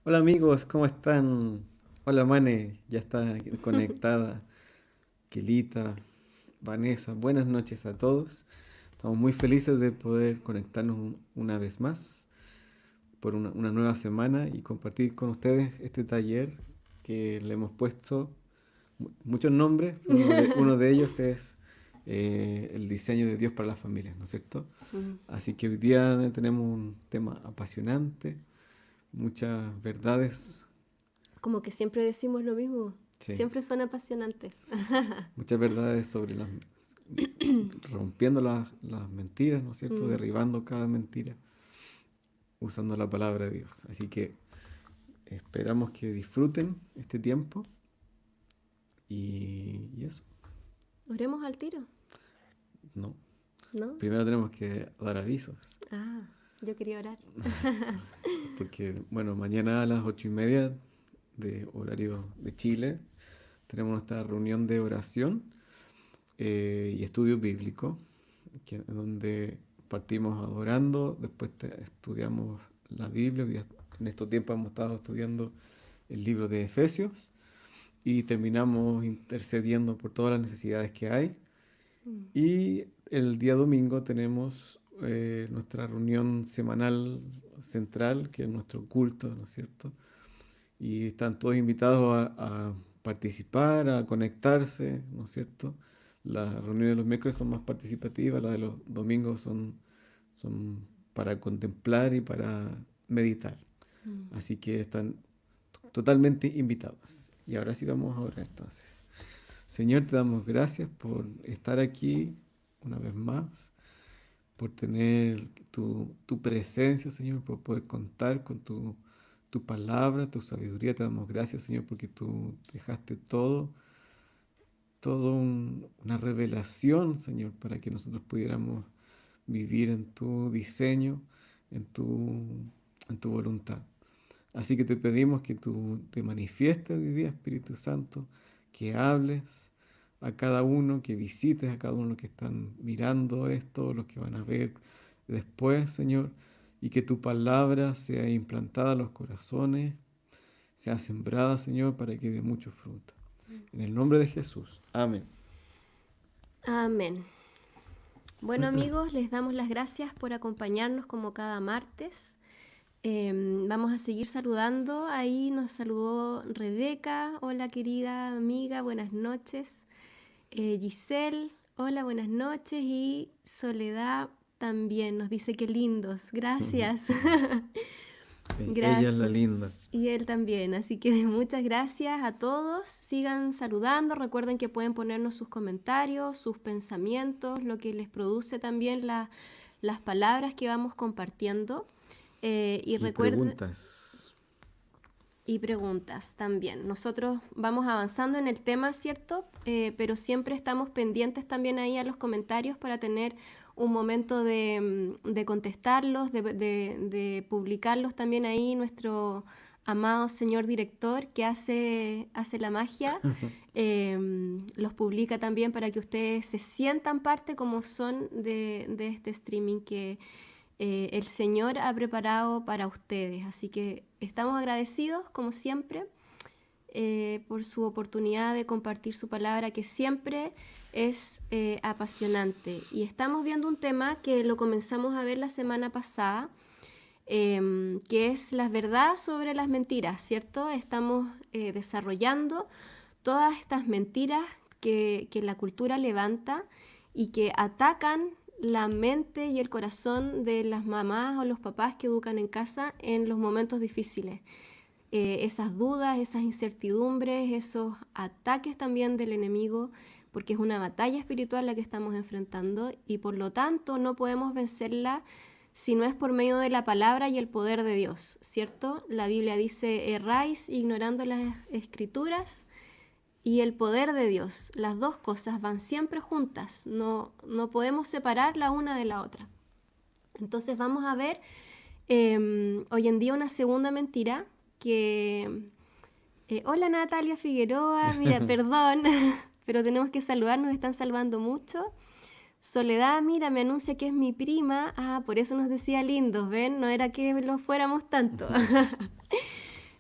Hola amigos, ¿cómo están? Hola Mane, ya está conectada. Kelita, Vanessa, buenas noches a todos. Estamos muy felices de poder conectarnos una vez más por una nueva semana y compartir con ustedes este taller que le hemos puesto muchos nombres, pero uno de ellos es el diseño de Dios para las familias, ¿no es cierto? Mm. Así que hoy día tenemos un tema apasionante, muchas verdades. Como que siempre decimos lo mismo, Sí, siempre son apasionantes. muchas verdades sobre rompiendo las mentiras, ¿no es cierto? Mm. Derribando cada mentira usando la palabra de Dios. Así que esperamos que disfruten este tiempo y eso, Oremos al tiro, ¿no? ¿no? Primero tenemos que dar avisos, Ah, yo quería orar. porque, bueno, mañana a las 8:30 de horario de Chile tenemos nuestra reunión de oración y estudio bíblico, donde partimos adorando, después estudiamos la Biblia. En estos tiempos hemos estado estudiando el libro de Efesios y terminamos intercediendo por todas las necesidades que hay. Mm. Y el día domingo tenemos nuestra reunión semanal central, que es nuestro culto, ¿no es cierto? Y están todos invitados a participar, a conectarse, ¿no es cierto? Las reuniones de los miércoles son más participativas, las de los domingos son para contemplar y para meditar. Mm. Así que están totalmente invitados. Y ahora sí vamos a orar entonces. Señor, te damos gracias por estar aquí una vez más, por tener tu presencia, Señor, por poder contar con tu palabra, tu sabiduría. Te damos gracias, Señor, porque tú dejaste una revelación, Señor, para que nosotros pudiéramos vivir en tu diseño, en tu voluntad. Así que te pedimos que tú te manifiestes hoy día, Espíritu Santo, que hables a cada uno, que visites a cada uno los que están mirando esto, los que van a ver después, Señor, y que tu palabra sea implantada en los corazones, sea sembrada, Señor, para que dé mucho fruto. En el nombre de Jesús. Amén. Amén. Bueno amigos, les damos las gracias por acompañarnos como cada martes. Vamos a seguir saludando. Ahí nos saludó Rebeca. Hola querida amiga, buenas noches. Giselle, hola, buenas noches. Y Soledad también nos dice que lindos. Gracias. Ella es la Gracias. linda. Y él también. Así que muchas gracias a todos. Sigan saludando. Recuerden que pueden ponernos sus comentarios, sus pensamientos, lo que les produce también las palabras que vamos compartiendo. Y Y recuerden, preguntas. y preguntas también. Nosotros vamos avanzando en el tema, ¿cierto? Pero siempre estamos pendientes también ahí a los comentarios para tener un momento de contestarlos, de publicarlos también ahí. Nuestro amado señor director que hace la magia, los publica también para que ustedes se sientan parte como son de este streaming que el Señor ha preparado para ustedes. Así que estamos agradecidos, como siempre, por su oportunidad de compartir su palabra, que siempre es apasionante. Y estamos viendo un tema que lo comenzamos a ver la semana pasada, que es la verdad sobre las mentiras, ¿cierto? Estamos desarrollando todas estas mentiras que la cultura levanta y que atacan la mente y el corazón de las mamás o los papás que educan en casa en los momentos difíciles. Esas dudas, esas incertidumbres, esos ataques también del enemigo, porque es una batalla espiritual la que estamos enfrentando y por lo tanto no podemos vencerla si no es por medio de la palabra y el poder de Dios, ¿cierto? La Biblia dice, erráis ignorando las escrituras y el poder de Dios. Las dos cosas van siempre juntas, no podemos separar la una de la otra. Entonces vamos a ver hoy en día una segunda mentira que... hola Natalia Figueroa, mira, perdón, pero tenemos que saludar, nos están salvando mucho. Soledad, mira, me anuncia que es mi prima. Ah, por eso nos decía lindos, ¿ven? No era que lo fuéramos tanto.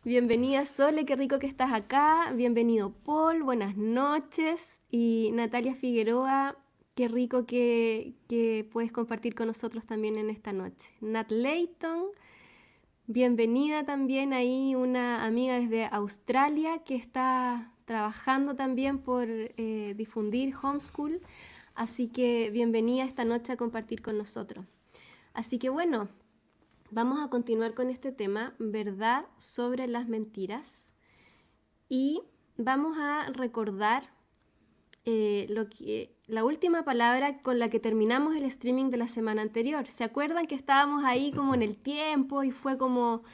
Bienvenida Sole, qué rico que estás acá. Bienvenido Paul, buenas noches. Y Natalia Figueroa, qué rico que puedes compartir con nosotros también en esta noche. Nat Layton, bienvenida también ahí una amiga desde Australia que está trabajando también por difundir homeschool. Así que bienvenida esta noche a compartir con nosotros. Así que bueno, vamos a continuar con este tema, verdad sobre las mentiras. Y vamos a recordar la última palabra con la que terminamos el streaming de la semana anterior. ¿Se acuerdan que estábamos ahí como en el tiempo y fue como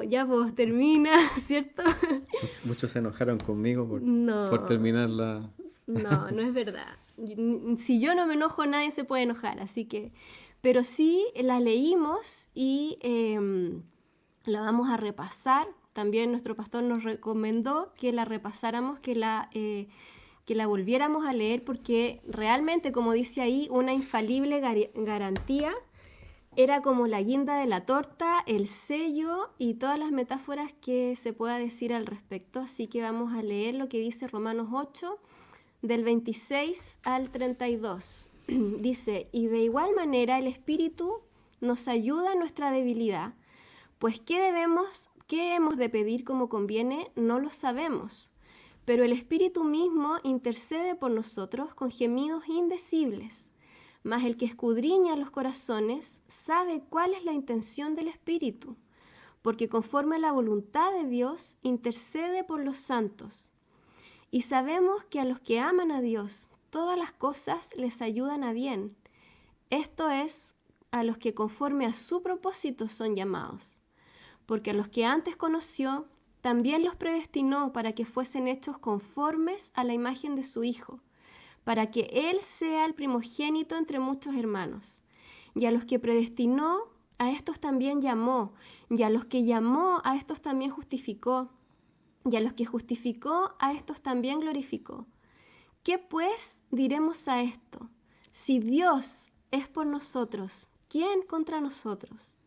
ya vos termina, ¿cierto? Muchos se enojaron conmigo por No, terminar la... no es verdad. Si yo no me enojo, nadie se puede enojar, así que... Pero sí la leímos y la vamos a repasar. También nuestro pastor nos recomendó que la repasáramos, que la volviéramos a leer, porque realmente, como dice ahí, una infalible garantía era como la guinda de la torta, el sello y todas las metáforas que se pueda decir al respecto. Así que vamos a leer lo que dice Romanos 8, del 26 al 32. Dice, y de igual manera el Espíritu nos ayuda en nuestra debilidad, pues ¿qué hemos de pedir como conviene? No lo sabemos. Pero el Espíritu mismo intercede por nosotros con gemidos indecibles. Mas el que escudriña los corazones sabe cuál es la intención del Espíritu, porque conforme a la voluntad de Dios intercede por los santos. Y sabemos que a los que aman a Dios, todas las cosas les ayudan a bien. Esto es, a los que conforme a su propósito son llamados. Porque a los que antes conoció, también los predestinó para que fuesen hechos conformes a la imagen de su Hijo, para que Él sea el primogénito entre muchos hermanos. Y a los que predestinó, a estos también llamó, y a los que llamó, a estos también justificó, y a los que justificó, a estos también glorificó. ¿Qué pues diremos a esto? Si Dios es por nosotros, ¿quién contra nosotros?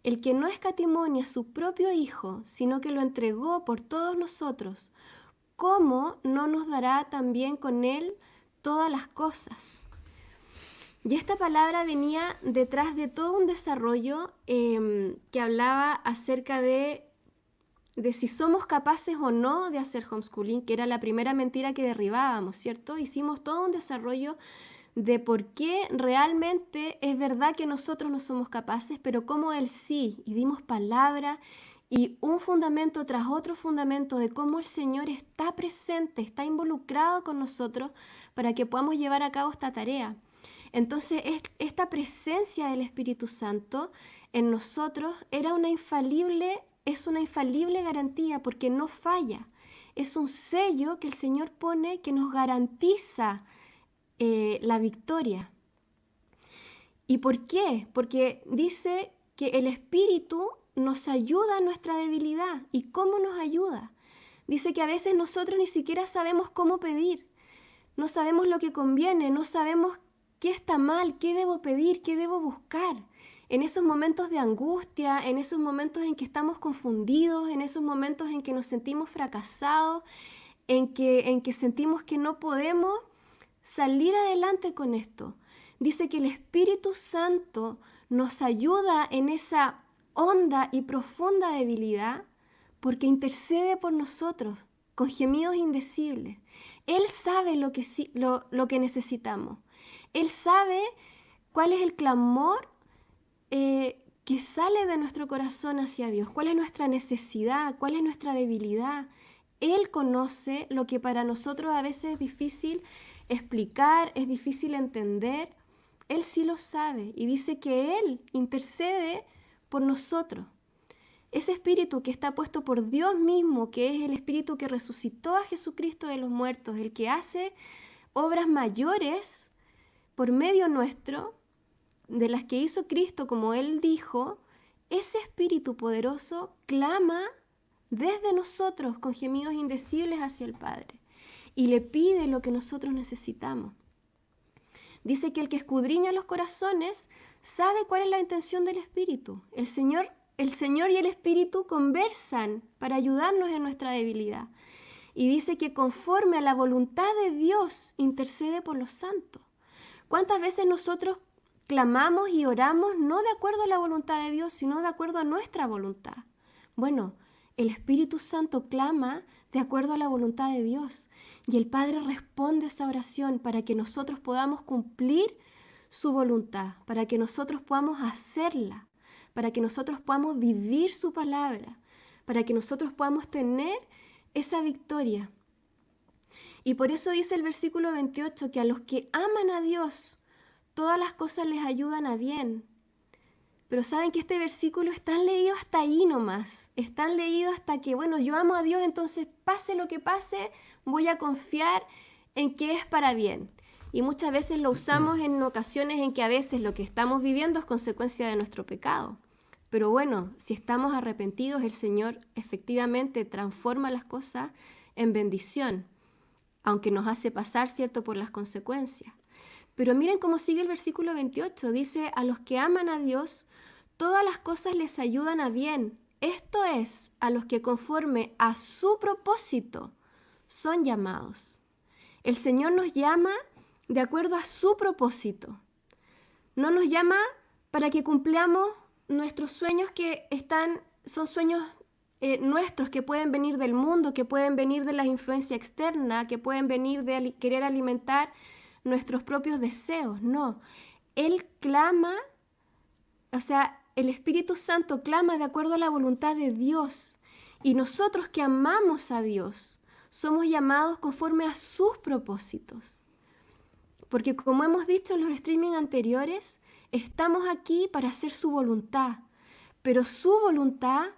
El que no escatimó ni a su propio Hijo, sino que lo entregó por todos nosotros, ¿cómo no nos dará también con Él todas las cosas? Y esta palabra venía detrás de todo un desarrollo que hablaba acerca de si somos capaces o no de hacer homeschooling, que era la primera mentira que derribábamos, ¿cierto? Hicimos todo un desarrollo de por qué realmente es verdad que nosotros no somos capaces, pero cómo Él sí, y dimos palabra y un fundamento tras otro fundamento de cómo el Señor está presente, está involucrado con nosotros para que podamos llevar a cabo esta tarea. Entonces, esta presencia del Espíritu Santo en nosotros es una infalible garantía porque no falla. Es un sello que el Señor pone que nos garantiza la victoria. ¿Y por qué? Porque dice que el Espíritu nos ayuda en nuestra debilidad. ¿Y cómo nos ayuda? Dice que a veces nosotros ni siquiera sabemos cómo pedir, no sabemos lo que conviene, no sabemos qué está mal, qué debo pedir, qué debo buscar. En esos momentos de angustia, en esos momentos en que estamos confundidos, en esos momentos en que nos sentimos fracasados, en que sentimos que no podemos salir adelante con esto. Dice que el Espíritu Santo nos ayuda en esa honda y profunda debilidad porque intercede por nosotros con gemidos indecibles. Él sabe lo que necesitamos. Él sabe cuál es el clamor que sale de nuestro corazón hacia Dios, cuál es nuestra necesidad, cuál es nuestra debilidad. Él conoce lo que para nosotros a veces es difícil explicar, es difícil entender. Él sí lo sabe y dice que Él intercede por nosotros. Ese espíritu que está puesto por Dios mismo, que es el espíritu que resucitó a Jesucristo de los muertos, el que hace obras mayores por medio nuestro, de las que hizo Cristo, como Él dijo, ese espíritu poderoso clama desde nosotros con gemidos indecibles hacia el Padre y le pide lo que nosotros necesitamos. Dice que el que escudriña los corazones sabe cuál es la intención del Espíritu. El Señor el Señor y el Espíritu conversan para ayudarnos en nuestra debilidad. Y dice que conforme a la voluntad de Dios intercede por los santos. ¿Cuántas veces nosotros clamamos y oramos no de acuerdo a la voluntad de Dios, sino de acuerdo a nuestra voluntad? Bueno, el Espíritu Santo clama de acuerdo a la voluntad de Dios y el Padre responde esa oración para que nosotros podamos cumplir su voluntad, para que nosotros podamos hacerla, para que nosotros podamos vivir su palabra, para que nosotros podamos tener esa victoria. Y por eso dice el versículo 28 que a los que aman a Dios, todas las cosas les ayudan a bien. Pero saben que este versículo es tan leído hasta ahí nomás, es tan leído hasta que, bueno, yo amo a Dios, entonces pase lo que pase, voy a confiar en que es para bien. Y muchas veces lo usamos en ocasiones en que a veces lo que estamos viviendo es consecuencia de nuestro pecado. Pero bueno, si estamos arrepentidos, el Señor efectivamente transforma las cosas en bendición, aunque nos hace pasar, ¿cierto?, por las consecuencias. Pero miren cómo sigue el versículo 28. Dice, a los que aman a Dios, todas las cosas les ayudan a bien. Esto es, a los que conforme a su propósito son llamados. El Señor nos llama de acuerdo a su propósito. No nos llama para que cumplamos nuestros sueños son sueños nuestros que pueden venir del mundo, que pueden venir de la influencia externa, que pueden venir de querer alimentar nuestros propios deseos. No, Él clama, el Espíritu Santo clama de acuerdo a la voluntad de Dios. Y nosotros que amamos a Dios, somos llamados conforme a sus propósitos. Porque como hemos dicho en los streaming anteriores, estamos aquí para hacer su voluntad. Pero su voluntad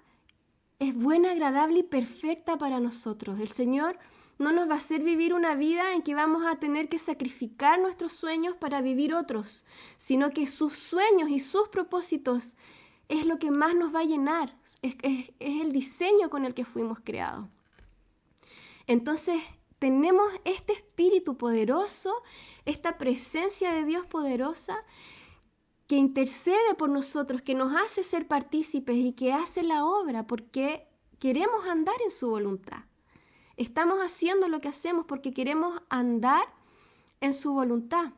es buena, agradable y perfecta para nosotros. El Señor no nos va a hacer vivir una vida en que vamos a tener que sacrificar nuestros sueños para vivir otros, sino que sus sueños y sus propósitos es lo que más nos va a llenar, es el diseño con el que fuimos creados. Entonces, tenemos este espíritu poderoso, esta presencia de Dios poderosa que intercede por nosotros, que nos hace ser partícipes y que hace la obra porque queremos andar en su voluntad. Estamos haciendo lo que hacemos porque queremos andar en su voluntad.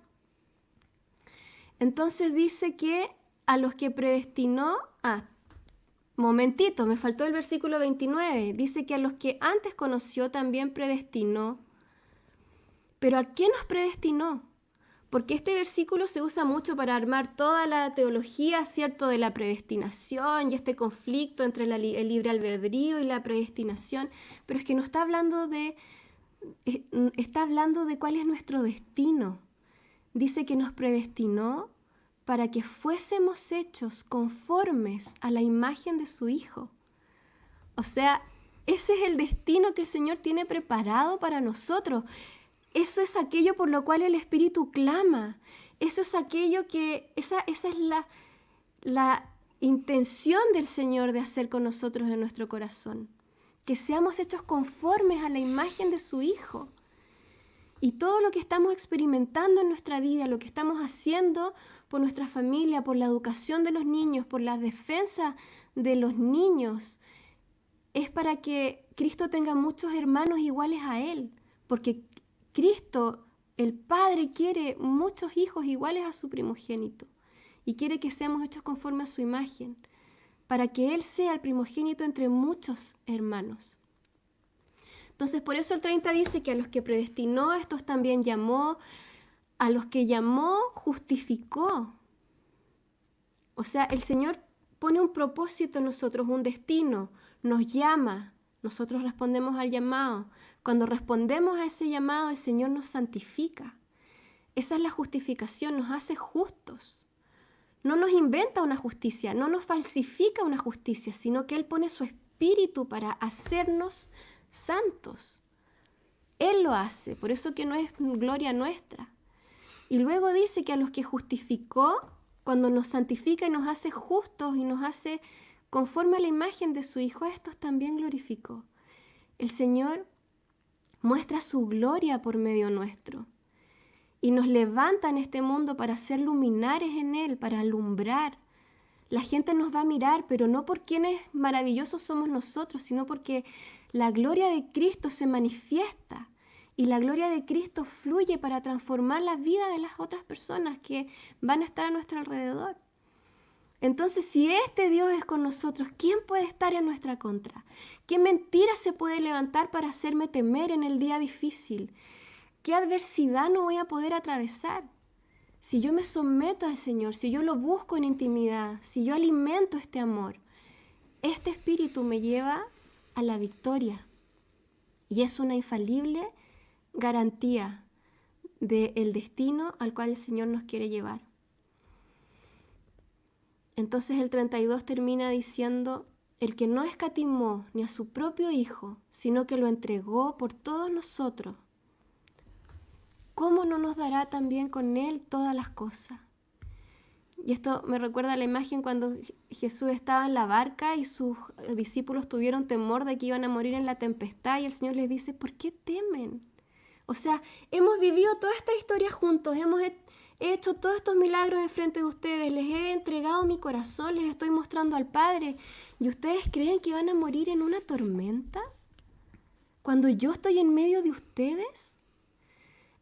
Entonces dice que a los que predestinó... Momentito, me faltó el versículo 29. Dice que a los que antes conoció también predestinó. ¿Pero a qué nos predestinó? Porque este versículo se usa mucho para armar toda la teología, ¿cierto?, de la predestinación y este conflicto entre el libre albedrío y la predestinación. Pero es que no está hablando está hablando de cuál es nuestro destino. Dice que nos predestinó para que fuésemos hechos conformes a la imagen de su Hijo. O sea, ese es el destino que el Señor tiene preparado para nosotros. Eso es aquello por lo cual el Espíritu clama. Eso es aquello esa es la intención del Señor de hacer con nosotros en nuestro corazón. Que seamos hechos conformes a la imagen de su Hijo. Y todo lo que estamos experimentando en nuestra vida, lo que estamos haciendo por nuestra familia, por la educación de los niños, por la defensa de los niños, es para que Cristo tenga muchos hermanos iguales a Él. Porque Cristo, el Padre, quiere muchos hijos iguales a su primogénito y quiere que seamos hechos conforme a su imagen, para que Él sea el primogénito entre muchos hermanos. Entonces, por eso el 30 dice que a los que predestinó, a estos también llamó, a los que llamó, justificó. O sea, el Señor pone un propósito en nosotros, un destino, nos llama, nosotros respondemos al llamado. Cuando respondemos a ese llamado, el Señor nos santifica. Esa es la justificación, nos hace justos. No nos inventa una justicia, no nos falsifica una justicia, sino que Él pone su espíritu para hacernos santos. Él lo hace, por eso que no es gloria nuestra. Y luego dice que a los que justificó, cuando nos santifica y nos hace justos y nos hace conforme a la imagen de su Hijo, a estos también glorificó. El Señor muestra su gloria por medio nuestro y nos levanta en este mundo para ser luminares en Él, para alumbrar La gente nos va a mirar, pero no por quienes maravillosos somos nosotros, sino porque la gloria de Cristo se manifiesta y la gloria de Cristo fluye para transformar la vida de las otras personas que van a estar a nuestro alrededor. Entonces, si este Dios es con nosotros, ¿quién puede estar en nuestra contra? ¿Qué mentira se puede levantar para hacerme temer en el día difícil? ¿Qué adversidad no voy a poder atravesar? Si yo me someto al Señor, si yo lo busco en intimidad, si yo alimento este amor, este espíritu me lleva a la victoria. Y es una infalible garantía del destino al cual el Señor nos quiere llevar. Entonces el 32 termina diciendo, el que no escatimó ni a su propio Hijo, sino que lo entregó por todos nosotros, ¿cómo no nos dará también con Él todas las cosas? Y esto me recuerda a la imagen cuando Jesús estaba en la barca y sus discípulos tuvieron temor de que iban a morir en la tempestad y el Señor les dice, ¿por qué temen? O sea, hemos vivido toda esta historia juntos, he hecho todos estos milagros enfrente de ustedes, les he entregado mi corazón, les estoy mostrando al Padre. ¿Y ustedes creen que van a morir en una tormenta? Cuando yo estoy en medio de ustedes.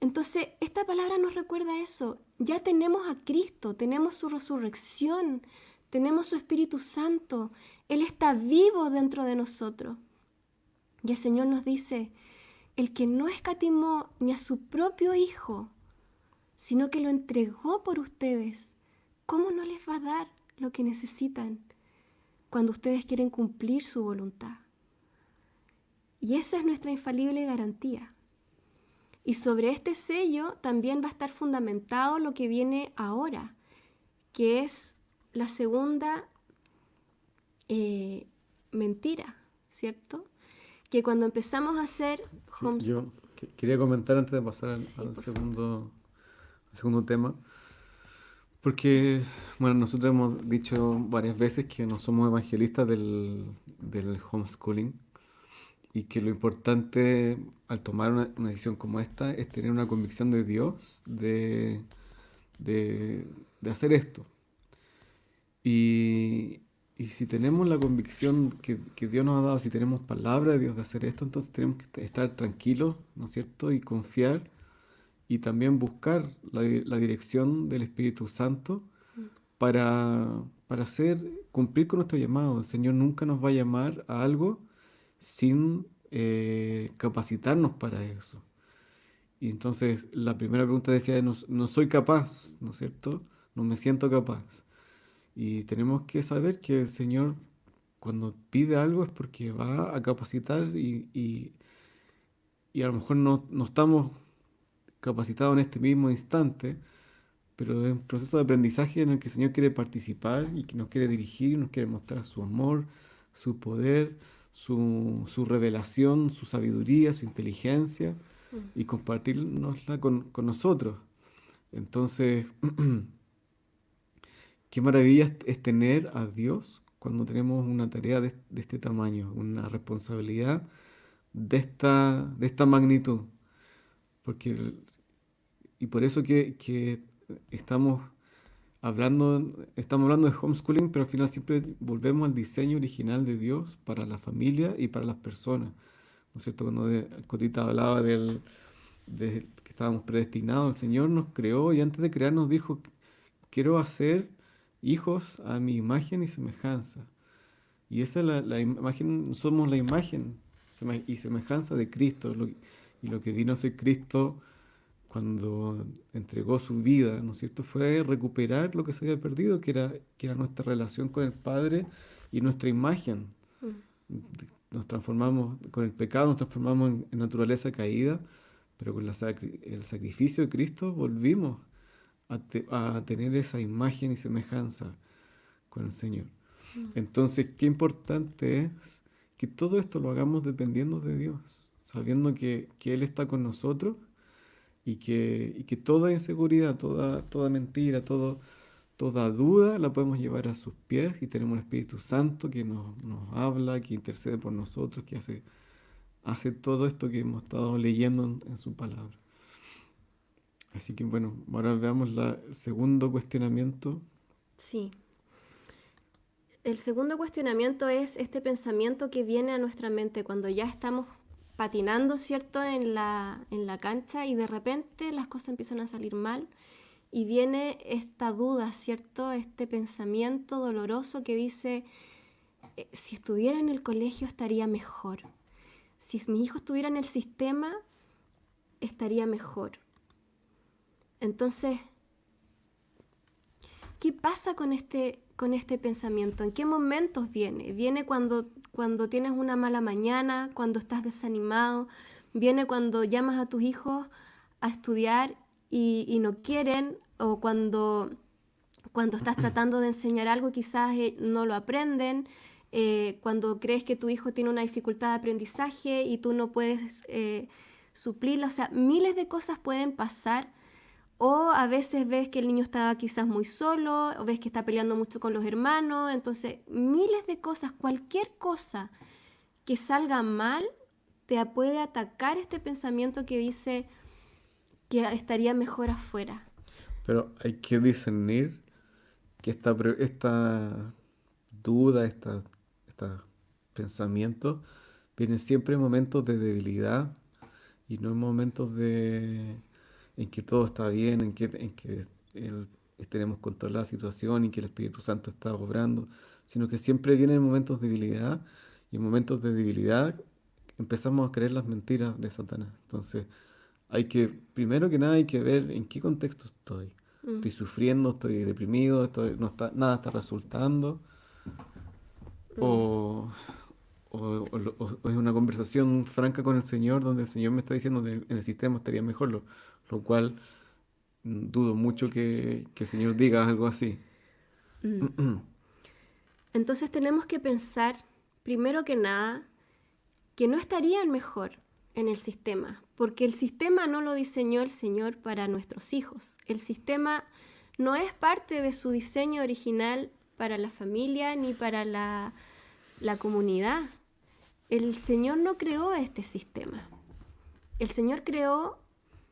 Entonces, esta palabra nos recuerda eso. Ya tenemos a Cristo, tenemos su resurrección, tenemos su Espíritu Santo. Él está vivo dentro de nosotros. Y el Señor nos dice, el que no escatimó ni a su propio Hijo, sino que lo entregó por ustedes, ¿cómo no les va a dar lo que necesitan cuando ustedes quieren cumplir su voluntad? Y esa es nuestra infalible garantía. Y sobre este sello también va a estar fundamentado lo que viene ahora, que es la segunda mentira, ¿cierto? Que cuando empezamos a hacer Sí, yo quería comentar antes de pasar al segundo tema, porque, bueno, nosotros hemos dicho varias veces que no somos evangelistas del homeschooling y que lo importante al tomar una decisión como esta es tener una convicción de Dios de hacer esto. Y si tenemos la convicción que Dios nos ha dado, si tenemos palabra de Dios de hacer esto, entonces tenemos que estar tranquilos, ¿no es cierto? Y confiar y también buscar la dirección del Espíritu Santo para cumplir con nuestro llamado. El Señor nunca nos va a llamar a algo sin capacitarnos para eso. Y entonces la primera pregunta decía, no soy capaz, ¿no es cierto? No me siento capaz. Y tenemos que saber que el Señor, cuando pide algo, es porque va a capacitar y a lo mejor no estamos capacitados en este mismo instante, pero es un proceso de aprendizaje en el que el Señor quiere participar y que nos quiere dirigir, nos quiere mostrar su amor, su poder, su revelación, su sabiduría, su inteligencia y compartirnosla con nosotros. Entonces, qué maravilla es tener a Dios cuando tenemos una tarea de este tamaño, una responsabilidad de esta magnitud. Porque, y por eso que estamos hablando de homeschooling, pero al final siempre volvemos al diseño original de Dios para la familia y para las personas. ¿No es cierto? Cuando Cotita hablaba de que estábamos predestinados, el Señor nos creó y antes de crear nos dijo, quiero hacer hijos a mi imagen y semejanza. Y esa es la imagen, somos la imagen y semejanza de Cristo. Y lo que vino a ser Cristo cuando entregó su vida, ¿no es cierto? Fue recuperar lo que se había perdido, que era nuestra relación con el Padre y nuestra imagen. Nos transformamos, con el pecado nos transformamos en naturaleza caída, pero con el sacrificio de Cristo volvimos a tener esa imagen y semejanza con el Señor. Entonces, qué importante es que todo esto lo hagamos dependiendo de Dios, sabiendo que Él está con nosotros y que toda inseguridad, toda mentira, toda duda la podemos llevar a sus pies y tenemos un Espíritu Santo que nos habla, que intercede por nosotros, que hace todo esto que hemos estado leyendo en su palabra. Así que bueno, ahora veamos el segundo cuestionamiento. Sí. El segundo cuestionamiento es este pensamiento que viene a nuestra mente cuando ya estamos patinando, ¿cierto?, en la cancha y de repente las cosas empiezan a salir mal y viene esta duda, ¿cierto?, este pensamiento doloroso que dice, si estuviera en el colegio estaría mejor, si mi hijo estuviera en el sistema estaría mejor. Entonces, ¿qué pasa con este pensamiento? ¿En qué momentos viene? ¿Viene cuando tienes una mala mañana, cuando estás desanimado? ¿Viene cuando llamas a tus hijos a estudiar y no quieren? ¿O cuando estás tratando de enseñar algo quizás no lo aprenden? Cuando crees que tu hijo tiene una dificultad de aprendizaje y tú no puedes suplirla. O sea, miles de cosas pueden pasar. O a veces ves que el niño está quizás muy solo, o ves que está peleando mucho con los hermanos. Entonces, miles de cosas, cualquier cosa que salga mal, te puede atacar este pensamiento que dice que estaría mejor afuera. Pero hay que discernir que esta duda, esta pensamiento, vienen siempre en momentos de debilidad y no en momentos en que todo está bien, en que tenemos controlada la situación y que el Espíritu Santo está obrando, sino que siempre vienen en momentos de debilidad y en momentos de debilidad empezamos a creer las mentiras de Satanás. Entonces, primero que nada hay que ver en qué contexto estoy. Mm, Estoy sufriendo, estoy deprimido, nada está resultando, mm. o, o es una conversación franca con el Señor donde el Señor me está diciendo que en el sistema estaría mejor, lo cual dudo mucho que el Señor diga algo así. Mm. Entonces tenemos que pensar, primero que nada, que no estarían mejor en el sistema, porque el sistema no lo diseñó el Señor para nuestros hijos. El sistema no es parte de su diseño original para la familia ni para la comunidad. El Señor no creó este sistema. El Señor creó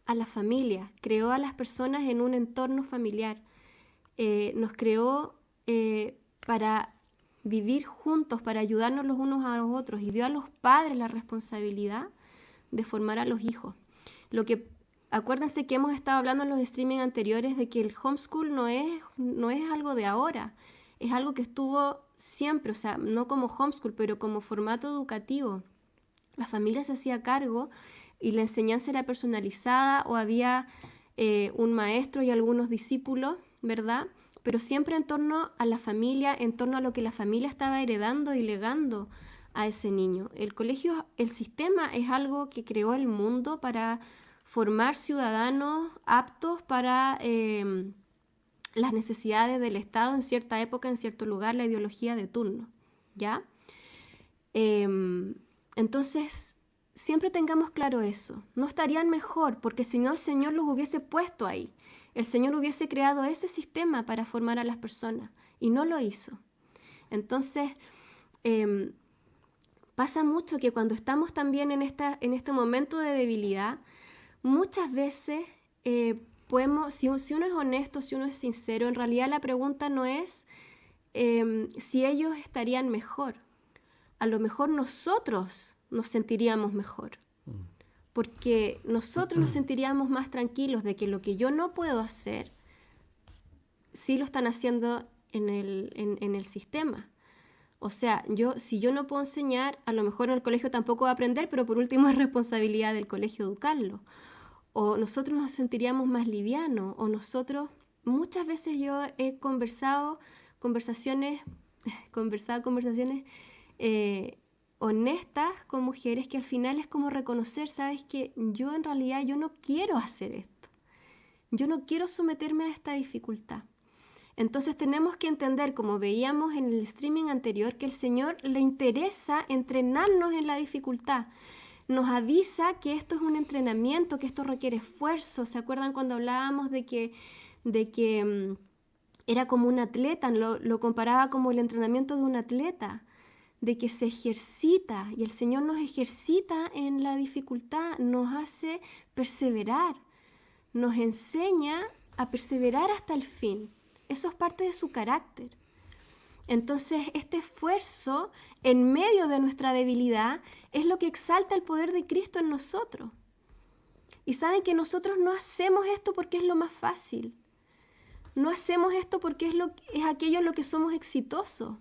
a la familia, creó a las personas en un entorno familiar. Nos creó para vivir juntos, para ayudarnos los unos a los otros, y dio a los padres la responsabilidad de formar a los hijos. Acuérdense que hemos estado hablando en los streaming anteriores de que el homeschool no es algo de ahora, es algo que estuvo siempre, o sea, no como homeschool, pero como formato educativo. La familia se hacía cargo y la enseñanza era personalizada o había un maestro y algunos discípulos, ¿verdad? Pero siempre en torno a la familia, en torno a lo que la familia estaba heredando y legando a ese niño. El colegio, el sistema es algo que creó el mundo para formar ciudadanos aptos para las necesidades del Estado en cierta época, en cierto lugar, la ideología de turno, ¿ya? Entonces, siempre tengamos claro eso. No estarían mejor, porque si no el Señor los hubiese puesto ahí. El Señor hubiese creado ese sistema para formar a las personas y no lo hizo. Entonces, pasa mucho que cuando estamos también en este momento de debilidad, muchas veces podemos, si uno es honesto, si uno es sincero, en realidad la pregunta no es si ellos estarían mejor. A lo mejor nosotros nos sentiríamos mejor, porque nosotros nos sentiríamos más tranquilos de que lo que yo no puedo hacer, sí lo están haciendo en el sistema. O sea, si yo no puedo enseñar, a lo mejor en el colegio tampoco va a aprender, pero por último es responsabilidad del colegio educarlo. O nosotros nos sentiríamos más livianos, o muchas veces yo he conversado conversaciones honestas con mujeres que al final es como reconocer, ¿sabes? Que yo en realidad yo no quiero hacer esto. Yo no quiero someterme a esta dificultad. Entonces tenemos que entender, como veíamos en el streaming anterior, que el Señor le interesa entrenarnos en la dificultad. Nos avisa que esto es un entrenamiento, que esto requiere esfuerzo. ¿Se acuerdan cuando hablábamos de que era como un atleta? Lo comparaba como el entrenamiento de un atleta, de que se ejercita, y el Señor nos ejercita en la dificultad, nos hace perseverar, nos enseña a perseverar hasta el fin. Eso es parte de su carácter. Entonces, este esfuerzo en medio de nuestra debilidad es lo que exalta el poder de Cristo en nosotros. Y saben que nosotros no hacemos esto porque es lo más fácil. No hacemos esto porque es aquello en lo que somos exitosos.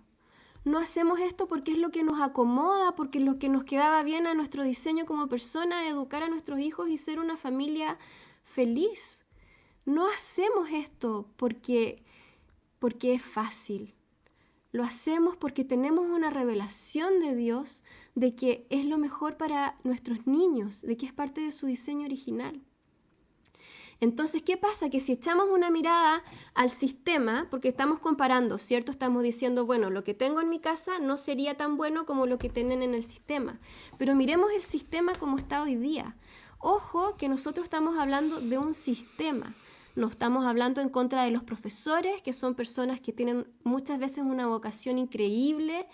No hacemos esto porque es lo que nos acomoda, porque es lo que nos quedaba bien a nuestro diseño como persona, educar a nuestros hijos y ser una familia feliz. No hacemos esto porque es fácil. Lo hacemos porque tenemos una revelación de Dios de que es lo mejor para nuestros niños, de que es parte de su diseño original. Entonces, ¿qué pasa? Que si echamos una mirada al sistema, porque estamos comparando, ¿cierto? Estamos diciendo, bueno, lo que tengo en mi casa no sería tan bueno como lo que tienen en el sistema. Pero miremos el sistema como está hoy día. Ojo que nosotros estamos hablando de un sistema. No estamos hablando en contra de los profesores, que son personas que tienen muchas veces una vocación increíble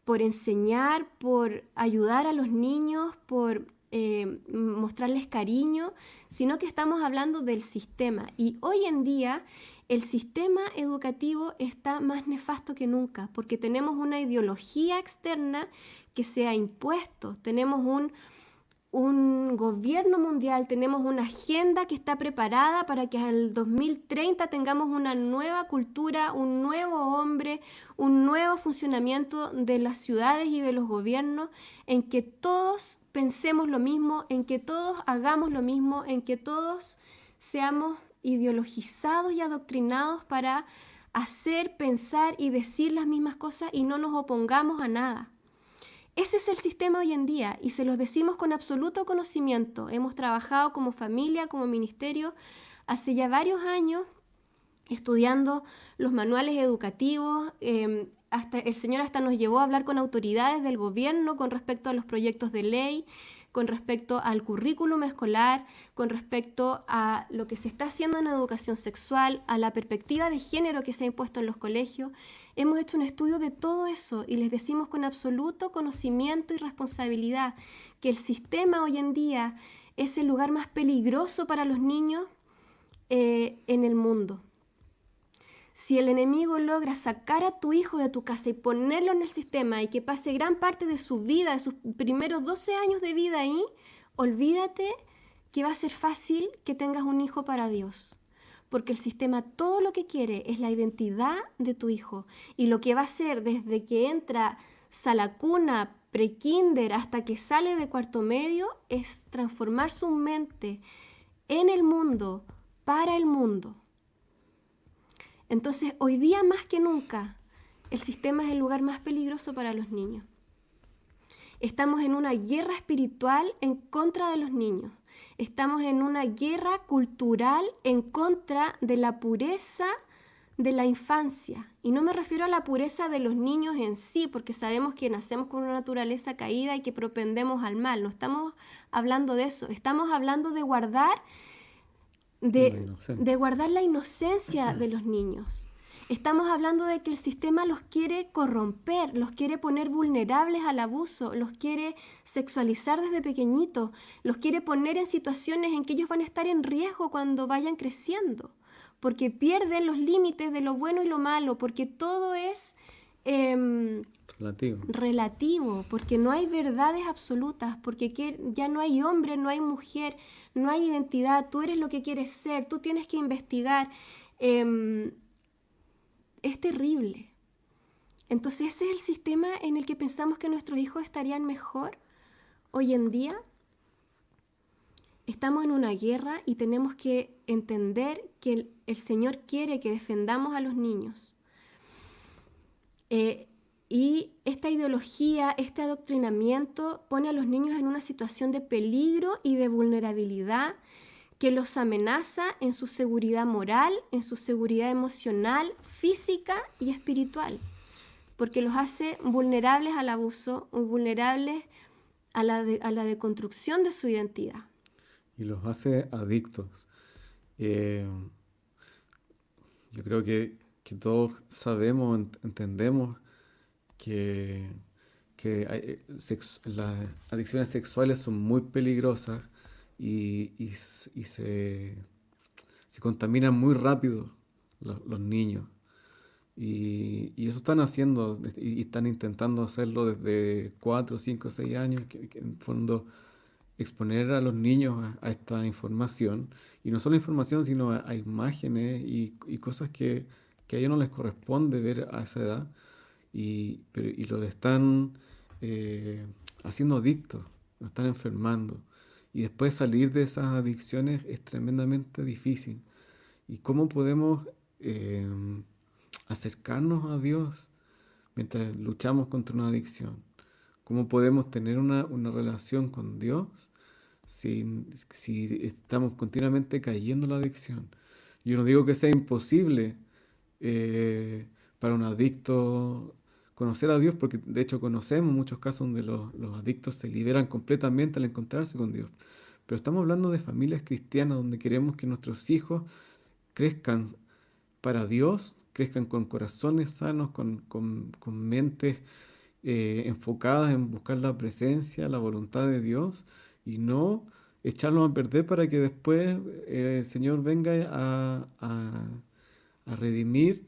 por enseñar, por ayudar a los niños, por mostrarles cariño, sino que estamos hablando del sistema. Y hoy en día el sistema educativo está más nefasto que nunca, porque tenemos una ideología externa que se ha impuesto, tenemos un gobierno mundial, tenemos una agenda que está preparada para que al 2030 tengamos una nueva cultura, un nuevo hombre, un nuevo funcionamiento de las ciudades y de los gobiernos, en que todos pensemos lo mismo, en que todos hagamos lo mismo, en que todos seamos ideologizados y adoctrinados para hacer, pensar y decir las mismas cosas y no nos opongamos a nada. Ese es el sistema hoy en día y se los decimos con absoluto conocimiento. Hemos trabajado como familia, como ministerio, hace ya varios años estudiando los manuales educativos. Hasta el Señor hasta nos llevó a hablar con autoridades del gobierno con respecto a los proyectos de ley, con respecto al currículum escolar, con respecto a lo que se está haciendo en educación sexual, a la perspectiva de género que se ha impuesto en los colegios. Hemos hecho un estudio de todo eso y les decimos con absoluto conocimiento y responsabilidad que el sistema hoy en día es el lugar más peligroso para los niños en el mundo. Si el enemigo logra sacar a tu hijo de tu casa y ponerlo en el sistema y que pase gran parte de su vida, de sus primeros 12 años de vida ahí, olvídate que va a ser fácil que tengas un hijo para Dios. Porque el sistema todo lo que quiere es la identidad de tu hijo. Y lo que va a hacer desde que entra sala cuna, prekinder, hasta que sale de cuarto medio, es transformar su mente en el mundo, para el mundo. Entonces, hoy día más que nunca, el sistema es el lugar más peligroso para los niños. Estamos en una guerra espiritual en contra de los niños. Estamos en una guerra cultural en contra de la pureza de la infancia. Y no me refiero a la pureza de los niños en sí, porque sabemos que nacemos con una naturaleza caída y que propendemos al mal. No estamos hablando de eso. Estamos hablando de guardar la inocencia de los niños. Estamos hablando de que el sistema los quiere corromper, los quiere poner vulnerables al abuso, los quiere sexualizar desde pequeñitos, los quiere poner en situaciones en que ellos van a estar en riesgo cuando vayan creciendo, porque pierden los límites de lo bueno y lo malo, porque todo es relativo, porque no hay verdades absolutas, porque ya no hay hombre, no hay mujer, no hay identidad, tú eres lo que quieres ser, tú tienes que investigar. Es terrible. Entonces, ese es el sistema en el que pensamos que nuestros hijos estarían mejor. Hoy en día estamos en una guerra y tenemos que entender que el Señor quiere que defendamos a los niños. Y esta ideología, este adoctrinamiento pone a los niños en una situación de peligro y de vulnerabilidad que los amenaza en su seguridad moral, en su seguridad emocional, física y espiritual, porque los hace vulnerables al abuso, vulnerables a la deconstrucción de su identidad. Y los hace adictos. Yo creo que todos sabemos, entendemos que las adicciones sexuales son muy peligrosas y se contaminan muy rápido los niños. Y eso están haciendo y están intentando hacerlo desde 4, 5, 6 años, que en el fondo exponer a los niños a esta información, y no solo información, sino a imágenes y cosas que a ellos no les corresponde ver a esa edad, y los están eh, haciendo adictos, los están enfermando. Y después salir de esas adicciones es tremendamente difícil. ¿Y cómo podemos eh, acercarnos a Dios mientras luchamos contra una adicción? ¿Cómo podemos tener una relación con Dios si estamos continuamente cayendo en la adicción? Yo no digo que sea imposible para un adicto conocer a Dios, porque de hecho conocemos muchos casos donde los adictos se liberan completamente al encontrarse con Dios. Pero estamos hablando de familias cristianas donde queremos que nuestros hijos crezcan para Dios, crezcan con corazones sanos, con mentes enfocadas en buscar la presencia, la voluntad de Dios, y no echarlos a perder para que después el Señor venga a redimir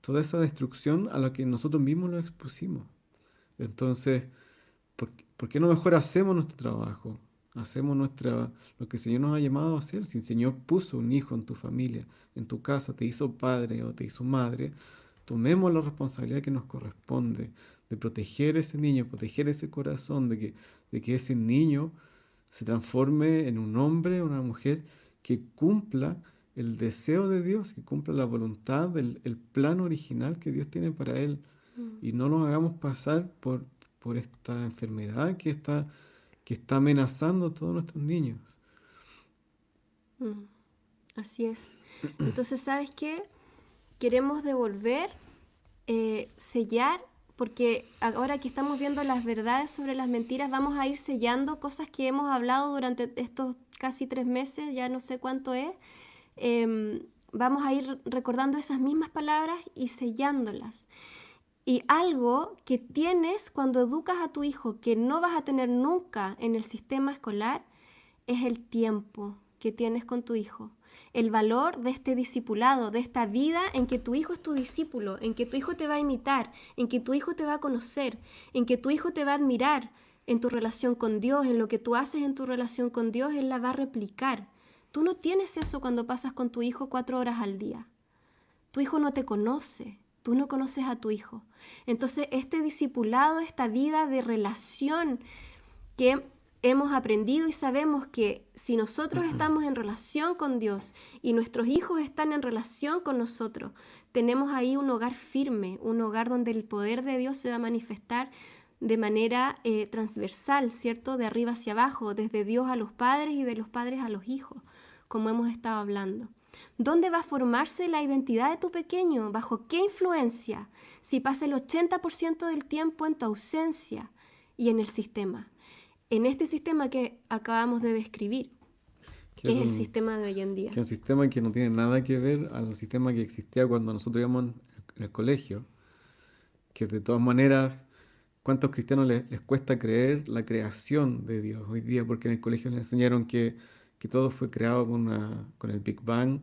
toda esa destrucción a la que nosotros mismos los expusimos. Entonces, ¿por qué no mejor hacemos nuestro trabajo? Hacemos lo que el Señor nos ha llamado a hacer. Si el Señor puso un hijo en tu familia, en tu casa, te hizo padre o te hizo madre, tomemos la responsabilidad que nos corresponde de proteger ese niño, proteger ese corazón, de que ese niño se transforme en un hombre o una mujer que cumpla el deseo de Dios, que cumpla la voluntad del el plan original que Dios tiene para él, Mm, y no nos hagamos pasar por esta enfermedad que está amenazando a todos nuestros niños. mm. Así es. Entonces, ¿sabes qué? Queremos devolver, sellar, porque ahora que estamos viendo las verdades sobre las mentiras, vamos a ir sellando cosas que hemos hablado durante estos casi 3 meses, ya no sé cuánto es. Vamos a ir recordando esas mismas palabras y sellándolas. Y algo que tienes cuando educas a tu hijo que no vas a tener nunca en el sistema escolar es el tiempo que tienes con tu hijo. El valor de este discipulado, de esta vida en que tu hijo es tu discípulo, en que tu hijo te va a imitar, en que tu hijo te va a conocer, en que tu hijo te va a admirar en tu relación con Dios, en lo que tú haces en tu relación con Dios, Él la va a replicar. Tú no tienes eso cuando pasas con tu hijo 4 horas al día. Tu hijo no te conoce, tú no conoces a tu hijo. Entonces, este discipulado, esta vida de relación que hemos aprendido y sabemos que si nosotros estamos en relación con Dios y nuestros hijos están en relación con nosotros, tenemos ahí un hogar firme, un hogar donde el poder de Dios se va a manifestar de manera transversal, ¿cierto? De arriba hacia abajo, desde Dios a los padres y de los padres a los hijos, como hemos estado hablando. ¿Dónde va a formarse la identidad de tu pequeño? ¿Bajo qué influencia? Si pasa el 80% del tiempo en tu ausencia y en el sistema. En este sistema que acabamos de describir, Que que es es el un, sistema de hoy en día. que es un sistema que no tiene nada que ver al sistema que existía cuando nosotros íbamos en el colegio, que de todas maneras, ¿cuántos cristianos les cuesta creer la creación de Dios hoy día? Porque en el colegio les enseñaron que todo fue creado con el Big Bang,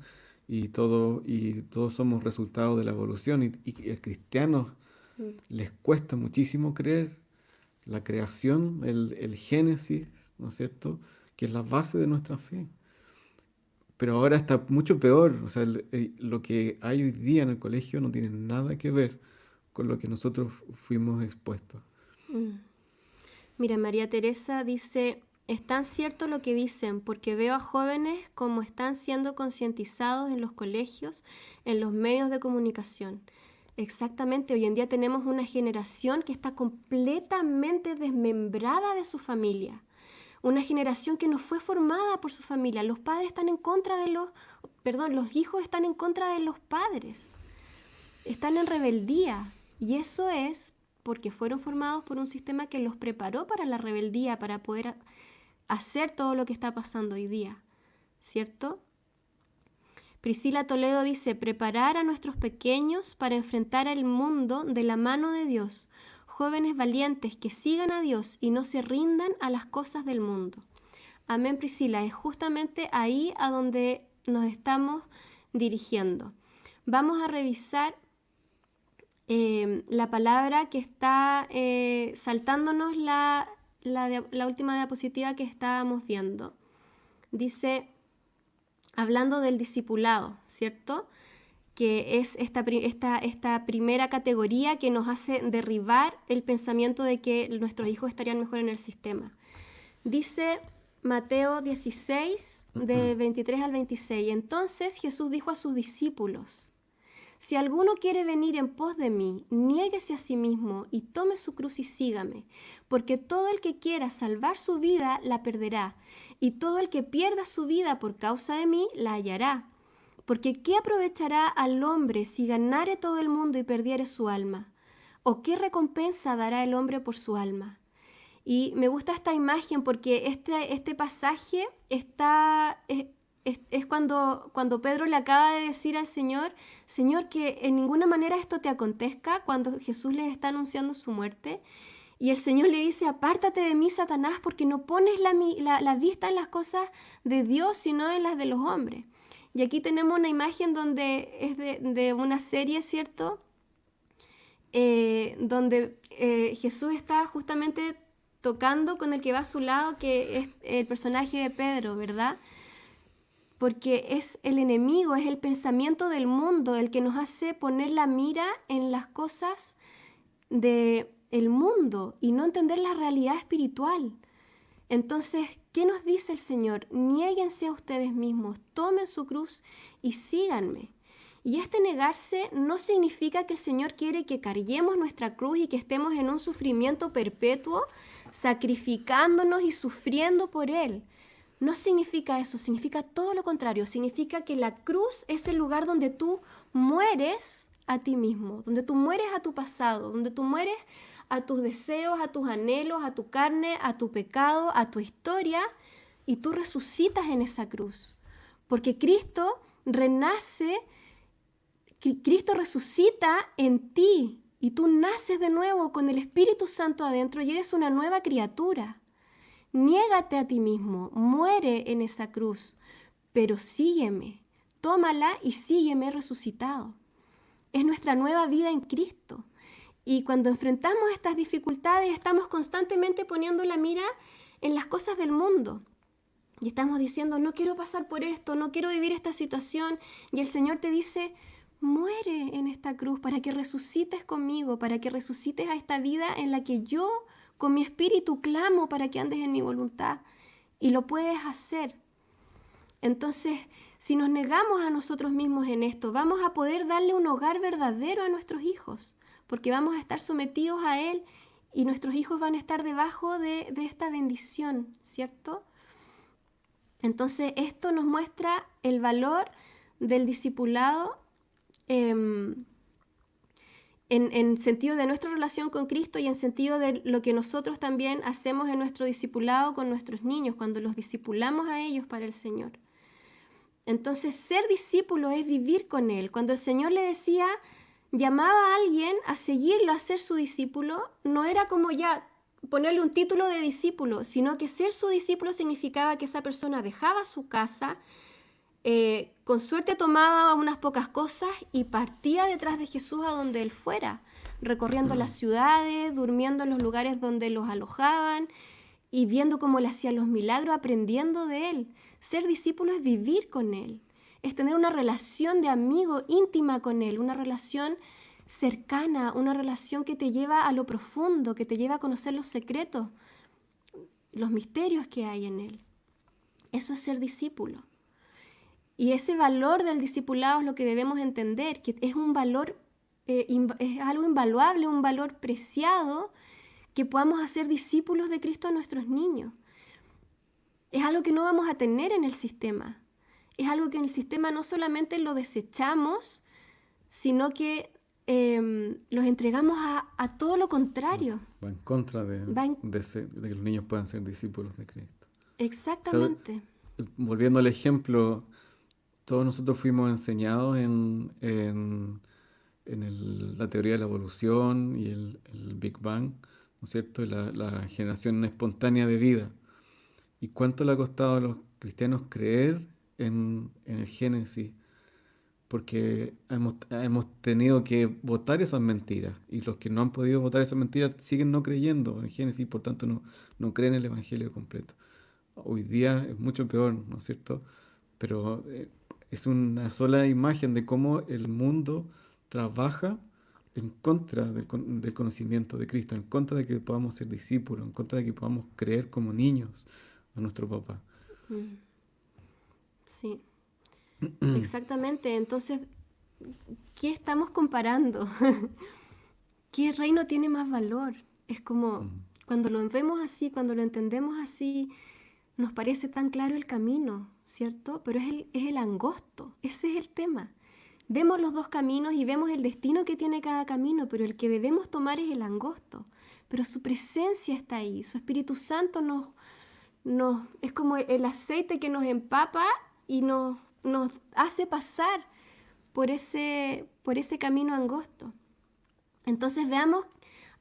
y todos somos resultado de la evolución, y a cristianos Mm. les cuesta muchísimo creer la creación, el Génesis, ¿no es cierto? Que es la base de nuestra fe. Pero ahora está mucho peor. O sea, lo que hay hoy día en el colegio no tiene nada que ver con lo que nosotros fuimos expuestos. Mm. Mira, María Teresa dice, es tan cierto lo que dicen, porque veo a jóvenes como están siendo concientizados en los colegios, en los medios de comunicación. Exactamente, hoy en día tenemos una generación que está completamente desmembrada de su familia. Una generación que no fue formada por su familia. Los padres están en contra de los hijos están en contra de los padres. Están en rebeldía. Y eso es porque fueron formados por un sistema que los preparó para la rebeldía, para poder hacer todo lo que está pasando hoy día. ¿Cierto? Priscila Toledo dice, preparar a nuestros pequeños para enfrentar al mundo de la mano de Dios. Jóvenes valientes que sigan a Dios y no se rindan a las cosas del mundo. Amén, Priscila. Es justamente ahí a donde nos estamos dirigiendo. Vamos a revisar la palabra que está saltándonos la última diapositiva que estábamos viendo. Dice, hablando del discipulado, ¿cierto? Que es esta primera categoría que nos hace derribar el pensamiento de que nuestros hijos estarían mejor en el sistema. Dice Mateo 16, de 23 al 26. Entonces Jesús dijo a sus discípulos: si alguno quiere venir en pos de mí, niéguese a sí mismo y tome su cruz y sígame, porque todo el que quiera salvar su vida la perderá, y todo el que pierda su vida por causa de mí la hallará. Porque ¿qué aprovechará al hombre si ganare todo el mundo y perdiere su alma? ¿O qué recompensa dará el hombre por su alma? Y me gusta esta imagen porque este pasaje es cuando Pedro le acaba de decir al Señor, Señor, que en ninguna manera esto te acontezca, cuando Jesús le está anunciando su muerte. Y el Señor le dice, apártate de mí, Satanás, porque no pones la vista en las cosas de Dios, sino en las de los hombres. Y aquí tenemos una imagen donde es de una serie, ¿cierto? Donde Jesús está justamente tocando con el que va a su lado, que es el personaje de Pedro, ¿verdad? Porque es el enemigo, es el pensamiento del mundo el que nos hace poner la mira en las cosas del mundo y no entender la realidad espiritual. Entonces, ¿qué nos dice el Señor? Niéguense a ustedes mismos, tomen su cruz y síganme. Y este negarse no significa que el Señor quiere que carguemos nuestra cruz y que estemos en un sufrimiento perpetuo, sacrificándonos y sufriendo por Él. No significa eso, significa todo lo contrario. Significa que la cruz es el lugar donde tú mueres a ti mismo, donde tú mueres a tu pasado, donde tú mueres a tus deseos, a tus anhelos, a tu carne, a tu pecado, a tu historia, y tú resucitas en esa cruz. Porque Cristo renace, Cristo resucita en ti, y tú naces de nuevo con el Espíritu Santo adentro y eres una nueva criatura. Niégate a ti mismo, muere en esa cruz, pero sígueme, tómala y sígueme resucitado. Es nuestra nueva vida en Cristo. Y cuando enfrentamos estas dificultades, estamos constantemente poniendo la mira en las cosas del mundo. Y estamos diciendo, no quiero pasar por esto, no quiero vivir esta situación. Y el Señor te dice, muere en esta cruz para que resucites conmigo, para que resucites a esta vida en la que yo, con mi espíritu, clamo para que andes en mi voluntad. Y lo puedes hacer. Entonces, si nos negamos a nosotros mismos en esto, vamos a poder darle un hogar verdadero a nuestros hijos, porque vamos a estar sometidos a Él y nuestros hijos van a estar debajo de esta bendición, ¿cierto? Entonces, esto nos muestra el valor del discipulado en sentido de nuestra relación con Cristo y en sentido de lo que nosotros también hacemos en nuestro discipulado con nuestros niños, cuando los discipulamos a ellos para el Señor. Entonces, ser discípulo es vivir con Él. Cuando el Señor le decía, llamaba a alguien a seguirlo, a ser su discípulo, no era como ya ponerle un título de discípulo, sino que ser su discípulo significaba que esa persona dejaba su casa, con suerte tomaba unas pocas cosas y partía detrás de Jesús a donde Él fuera, recorriendo las ciudades, durmiendo en los lugares donde los alojaban y viendo cómo Él hacía los milagros, aprendiendo de Él. Ser discípulo es vivir con Él, es tener una relación de amigo íntima con Él, una relación cercana, una relación que te lleva a lo profundo, que te lleva a conocer los secretos, los misterios que hay en Él. Eso es ser discípulo. Y ese valor del discipulado es lo que debemos entender, que es un valor, es algo invaluable, un valor preciado, que podamos hacer discípulos de Cristo a nuestros niños. Es algo que no vamos a tener en el sistema. Es algo que en el sistema no solamente lo desechamos, sino que los entregamos a todo lo contrario. Va en contra de que los niños puedan ser discípulos de Cristo. Exactamente. Volviendo al ejemplo, todos nosotros fuimos enseñados en la teoría de la evolución y el Big Bang, ¿no es cierto? La generación espontánea de vida. ¿Y cuánto le ha costado a los cristianos creer en el Génesis? porque hemos tenido que votar esas mentiras y los que no han podido votar esas mentiras siguen no creyendo en Génesis, por tanto no creen el Evangelio completo. Hoy día es mucho peor, ¿no es cierto? Pero es una sola imagen de cómo el mundo trabaja en contra del conocimiento de Cristo, en contra de que podamos ser discípulos, en contra de que podamos creer como niños a nuestro papá. Mm, sí, exactamente. Entonces, ¿qué estamos comparando? ¿Qué reino tiene más valor? Es como Mm. cuando lo vemos así, cuando lo entendemos así, nos parece tan claro el camino, ¿cierto? Pero es el angosto, ese es el tema. Vemos los dos caminos y vemos el destino que tiene cada camino, pero el que debemos tomar es el angosto. Pero su presencia está ahí, su Espíritu Santo es como el aceite que nos empapa y nos hace pasar por ese camino angosto. Entonces veamos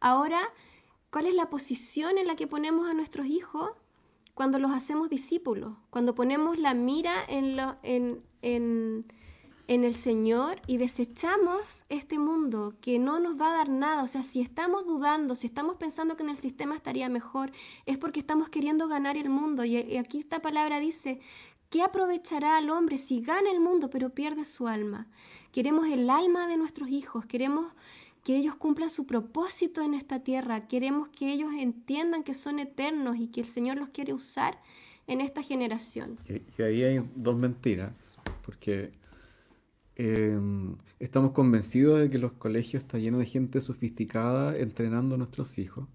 ahora cuál es la posición en la que ponemos a nuestros hijos cuando los hacemos discípulos, cuando ponemos la mira en el Señor y desechamos este mundo que no nos va a dar nada. O sea, si estamos dudando, si estamos pensando que en el sistema estaría mejor, es porque estamos queriendo ganar el mundo. Y aquí esta palabra dice, ¿qué aprovechará al hombre si gana el mundo pero pierde su alma? Queremos el alma de nuestros hijos, queremos que ellos cumplan su propósito en esta tierra, queremos que ellos entiendan que son eternos y que el Señor los quiere usar en esta generación. Y ahí hay dos mentiras, porque eh, estamos convencidos de que los colegios están llenos de gente sofisticada entrenando a nuestros hijos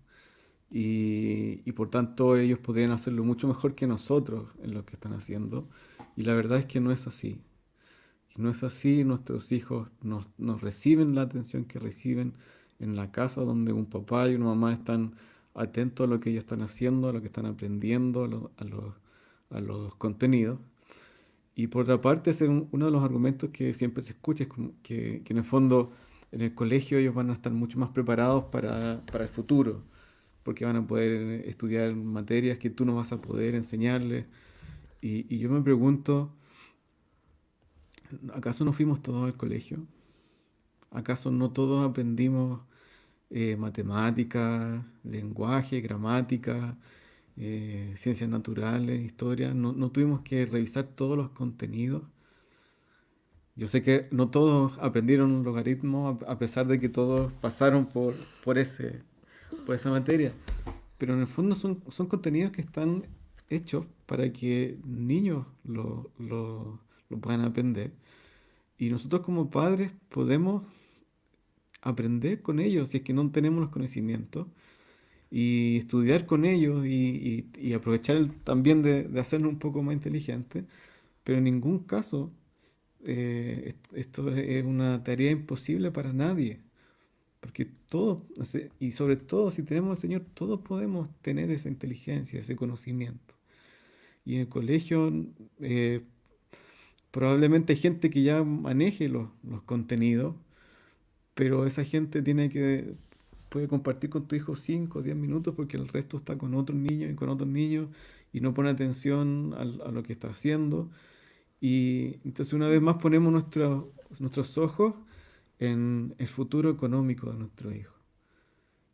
y por tanto ellos podrían hacerlo mucho mejor que nosotros en lo que están haciendo. Y la verdad es que no es así. No es así, nuestros hijos nos reciben la atención que reciben en la casa donde un papá y una mamá están atentos a lo que ellos están haciendo, a lo que están aprendiendo, a los contenidos. Y por otra parte, ese es uno de los argumentos que siempre se escucha, es como que en el fondo en el colegio ellos van a estar mucho más preparados para el futuro, porque van a poder estudiar materias que tú no vas a poder enseñarles. Y yo me pregunto, ¿acaso no fuimos todos al colegio? ¿Acaso no todos aprendimos matemáticas, lenguaje, gramática, ciencias naturales, historia? ¿No tuvimos que revisar todos los contenidos? Yo sé que no todos aprendieron un logaritmo a pesar de que todos pasaron por esa materia, pero en el fondo son contenidos que están hechos para que niños lo puedan aprender. Y nosotros como padres podemos aprender con ellos si es que no tenemos los conocimientos y estudiar con ellos y aprovechar también de hacernos un poco más inteligentes, pero en ningún caso esto es una tarea imposible para nadie, porque todos, y sobre todo si tenemos al Señor, todos podemos tener esa inteligencia, ese conocimiento. Y en el colegio eh, probablemente hay gente que ya maneje los contenidos, pero esa gente puede compartir con tu hijo 5 o 10 minutos porque el resto está con otros niños y con otros niños y no pone atención a lo que está haciendo. Y entonces una vez más ponemos nuestros ojos en el futuro económico de nuestro hijo.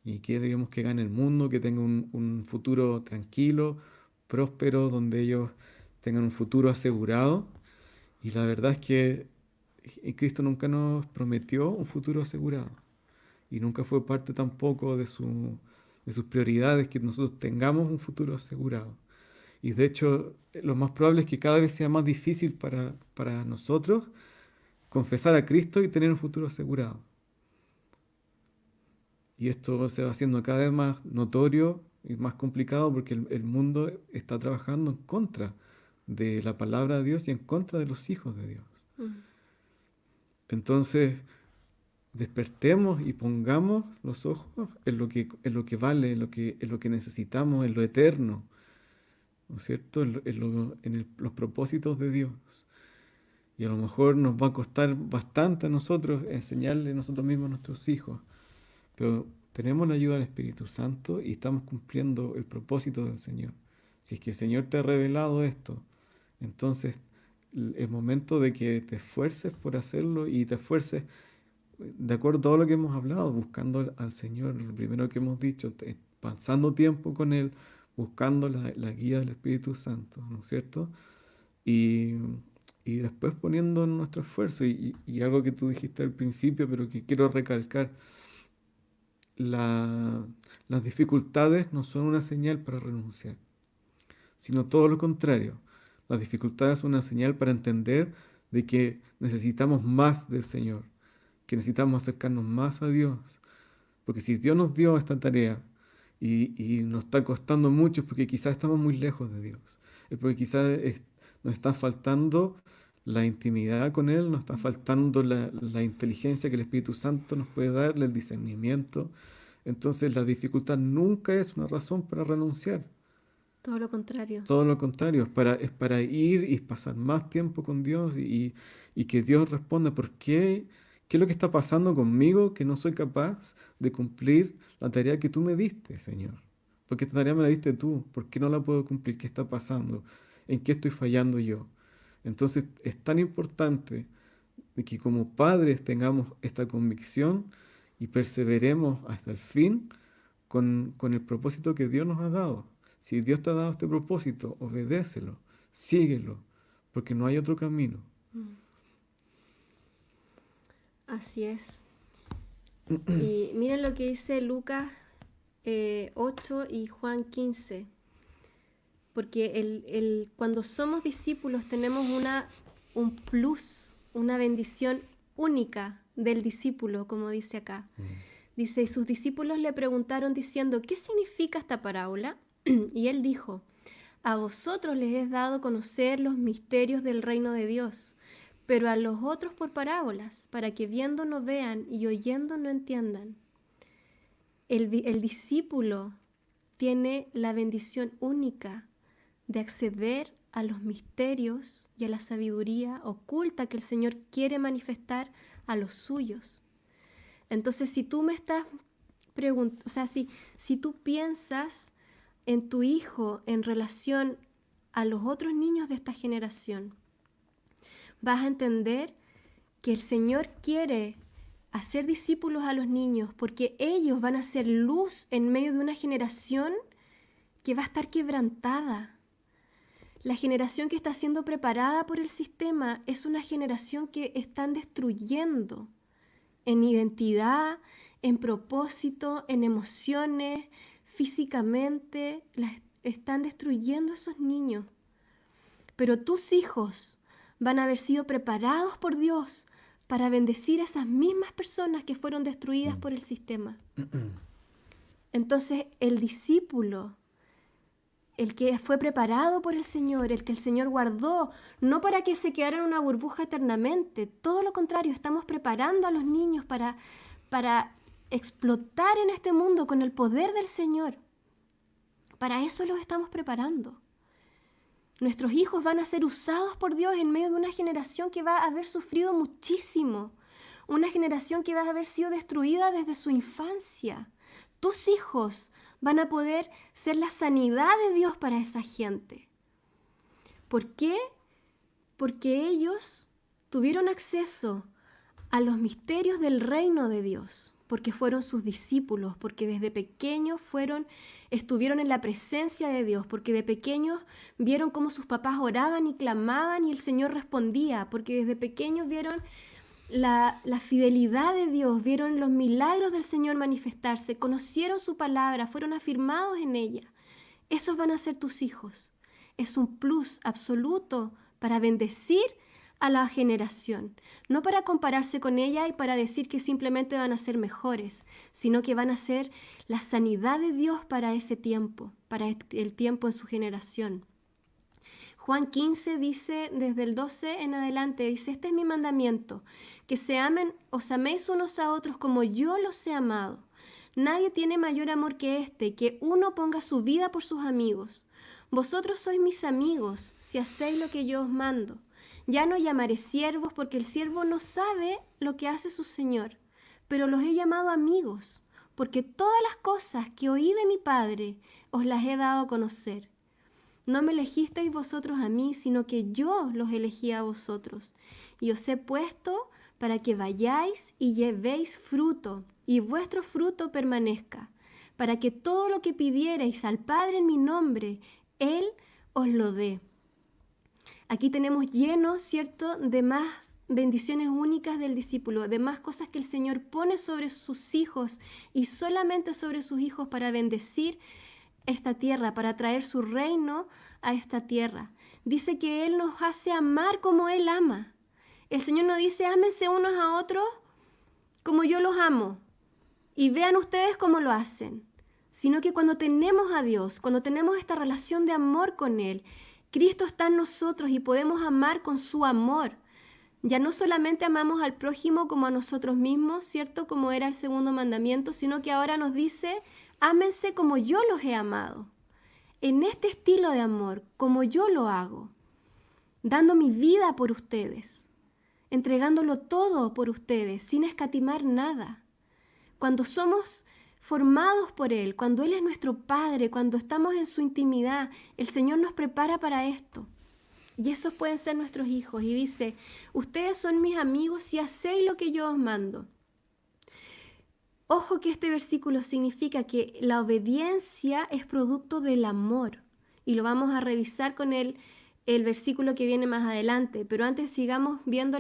Y queremos que gane el mundo, que tenga un futuro tranquilo, próspero, donde ellos tengan un futuro asegurado. Y la verdad es que Cristo nunca nos prometió un futuro asegurado. Y nunca fue parte tampoco de sus prioridades que nosotros tengamos un futuro asegurado. Y de hecho, lo más probable es que cada vez sea más difícil para nosotros confesar a Cristo y tener un futuro asegurado. Y esto se va haciendo cada vez más notorio y más complicado porque el mundo está trabajando en contra de la palabra de Dios y en contra de los hijos de Dios. Mm. Entonces, despertemos y pongamos los ojos en lo que vale, en lo que necesitamos, en lo eterno, ¿no es cierto? Los propósitos de Dios. Y a lo mejor nos va a costar bastante a nosotros enseñarle nosotros mismos a nuestros hijos, pero tenemos la ayuda del Espíritu Santo y estamos cumpliendo el propósito del Señor. Si es que el Señor te ha revelado esto, entonces Es momento de que te esfuerces por hacerlo y te esfuerces de acuerdo a todo lo que hemos hablado, buscando al Señor, lo primero que hemos dicho, pasando tiempo con Él, buscando la guía del Espíritu Santo, ¿no es cierto? Y, y después poniendo nuestro esfuerzo y algo que tú dijiste al principio, pero que quiero recalcar, la- las dificultades no son una señal para renunciar, sino todo lo contrario. Las dificultades son una señal para entender de que necesitamos más del Señor, que necesitamos acercarnos más a Dios. Porque si Dios nos dio esta tarea y nos está costando mucho, es porque quizás estamos muy lejos de Dios. Es porque quizás nos está faltando la intimidad con Él, nos está faltando la inteligencia que el Espíritu Santo nos puede dar, el discernimiento. Entonces la dificultad nunca es una razón para renunciar. Todo lo contrario. Todo lo contrario, es para ir y pasar más tiempo con Dios y que Dios responda, ¿por qué? ¿Qué es lo que está pasando conmigo que no soy capaz de cumplir la tarea que tú me diste, Señor? Porque esta tarea me la diste tú, ¿por qué no la puedo cumplir? ¿Qué está pasando? ¿En qué estoy fallando yo? Entonces es tan importante de que como padres tengamos esta convicción y perseveremos hasta el fin con el propósito que Dios nos ha dado. Si Dios te ha dado este propósito, obedécelo, síguelo, porque no hay otro camino. Mm. Así es. Y miren lo que dice Lucas 8 y Juan 15. Porque cuando somos discípulos tenemos un plus, una bendición única del discípulo, como dice acá. Dice, y sus discípulos le preguntaron diciendo, ¿qué significa esta parábola? Y él dijo, a vosotros les es dado conocer los misterios del reino de Dios, pero a los otros por parábolas, para que viendo no vean y oyendo no entiendan. El discípulo tiene la bendición única de acceder a los misterios y a la sabiduría oculta que el Señor quiere manifestar a los suyos. Entonces, si tú me estás preguntando, o sea, si tú piensas en tu hijo en relación a los otros niños de esta generación, vas a entender que el Señor quiere hacer discípulos a los niños porque ellos van a ser luz en medio de una generación que va a estar quebrantada. La generación que está siendo preparada por el sistema es una generación que están destruyendo en identidad, en propósito, en emociones, físicamente, las están destruyendo esos niños. Pero tus hijos van a haber sido preparados por Dios para bendecir a esas mismas personas que fueron destruidas por el sistema. Entonces, el discípulo, el que fue preparado por el Señor, el que el Señor guardó, no para que se quedara en una burbuja eternamente, todo lo contrario, estamos preparando a los niños para explotar en este mundo con el poder del Señor. Para eso los estamos preparando. Nuestros hijos van a ser usados por Dios en medio de una generación que va a haber sufrido muchísimo, una generación que va a haber sido destruida desde su infancia. Tus hijos van a poder ser la sanidad de Dios para esa gente. ¿Por qué? Porque ellos tuvieron acceso a los misterios del reino de Dios, porque fueron sus discípulos, porque desde pequeños estuvieron en la presencia de Dios, porque de pequeños vieron cómo sus papás oraban y clamaban y el Señor respondía, porque desde pequeños vieron la fidelidad de Dios, vieron los milagros del Señor manifestarse, conocieron su palabra, fueron afirmados en ella. Esos van a ser tus hijos. Es un plus absoluto para bendecir a la generación, no para compararse con ella y para decir que simplemente van a ser mejores, sino que van a ser la sanidad de Dios para ese tiempo, para el tiempo en su generación. Juan 15 dice, desde el 12 en adelante, dice, este es mi mandamiento, que se amen, os améis unos a otros como yo los he amado. Nadie tiene mayor amor que este, que uno ponga su vida por sus amigos. Vosotros sois mis amigos, si hacéis lo que yo os mando. Ya no llamaré siervos, porque el siervo no sabe lo que hace su señor, pero los he llamado amigos, porque todas las cosas que oí de mi Padre os las he dado a conocer. No me elegisteis vosotros a mí, sino que yo los elegí a vosotros. Y os he puesto para que vayáis y llevéis fruto, y vuestro fruto permanezca, para que todo lo que pidierais al Padre en mi nombre, Él os lo dé. Aquí tenemos lleno, ¿cierto?, de más bendiciones únicas del discípulo, de más cosas que el Señor pone sobre sus hijos y solamente sobre sus hijos para bendecir esta tierra, para traer su reino a esta tierra. Dice que Él nos hace amar como Él ama. El Señor nos dice, ámense unos a otros como yo los amo y vean ustedes cómo lo hacen. Sino que cuando tenemos a Dios, cuando tenemos esta relación de amor con Él, Cristo está en nosotros y podemos amar con su amor. Ya no solamente amamos al prójimo como a nosotros mismos, ¿cierto? Como era el segundo mandamiento, sino que ahora nos dice, ámense como yo los he amado. En este estilo de amor, como yo lo hago, dando mi vida por ustedes, entregándolo todo por ustedes, sin escatimar nada. Cuando somos formados por Él, cuando Él es nuestro Padre, cuando estamos en su intimidad, el Señor nos prepara para esto. Y esos pueden ser nuestros hijos. Y dice, ustedes son mis amigos si hacéis lo que yo os mando. Ojo que este versículo significa que la obediencia es producto del amor. Y lo vamos a revisar con el versículo que viene más adelante. Pero antes sigamos viendo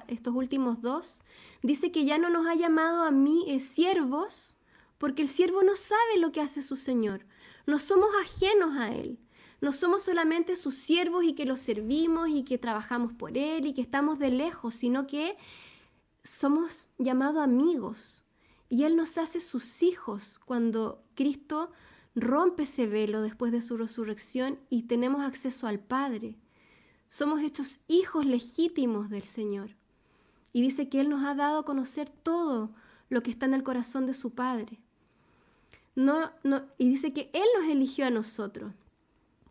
estos últimos dos. Dice que ya no nos ha llamado a mí siervos, porque el siervo no sabe lo que hace su Señor. No somos ajenos a Él. No somos solamente sus siervos y que los servimos y que trabajamos por Él y que estamos de lejos, sino que somos llamados amigos. Y Él nos hace sus hijos cuando Cristo rompe ese velo después de su resurrección y tenemos acceso al Padre. Somos hechos hijos legítimos del Señor. Y dice que Él nos ha dado a conocer todo lo que está en el corazón de su Padre. Y dice que Él nos eligió a nosotros,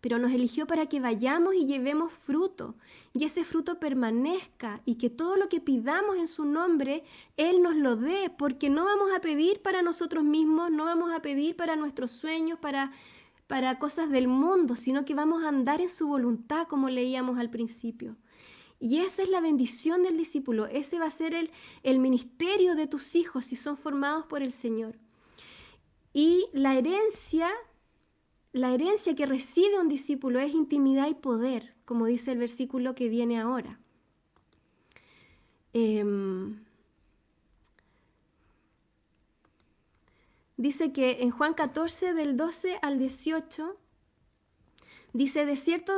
pero nos eligió para que vayamos y llevemos fruto, y ese fruto permanezca, y que todo lo que pidamos en su nombre, Él nos lo dé, porque no vamos a pedir para nosotros mismos, no vamos a pedir para nuestros sueños, para cosas del mundo, sino que vamos a andar en su voluntad, como leíamos al principio. Y esa es la bendición del discípulo, ese va a ser el ministerio de tus hijos si son formados por el Señor. Y la herencia que recibe un discípulo es intimidad y poder, como dice el versículo que viene ahora. Dice que en Juan 14, del 12 al 18, dice, de cierto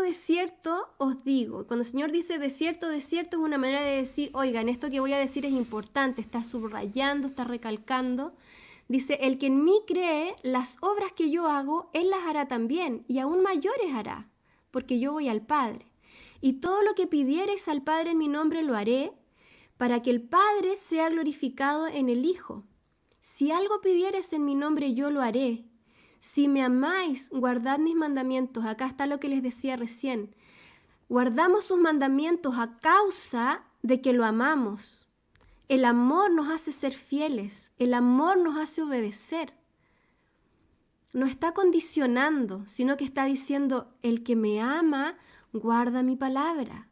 os digo. Cuando el Señor dice de cierto es una manera de decir, oigan, esto que voy a decir es importante, está subrayando, está recalcando. Dice, el que en mí cree, las obras que yo hago, Él las hará también, y aún mayores hará, porque yo voy al Padre. Y todo lo que pidiereis al Padre en mi nombre lo haré, para que el Padre sea glorificado en el Hijo. Si algo pidieres en mi nombre, yo lo haré. Si me amáis, guardad mis mandamientos. Acá está lo que les decía recién. Guardamos sus mandamientos a causa de que lo amamos. El amor nos hace ser fieles, el amor nos hace obedecer. No está condicionando, sino que está diciendo, el que me ama, guarda mi palabra.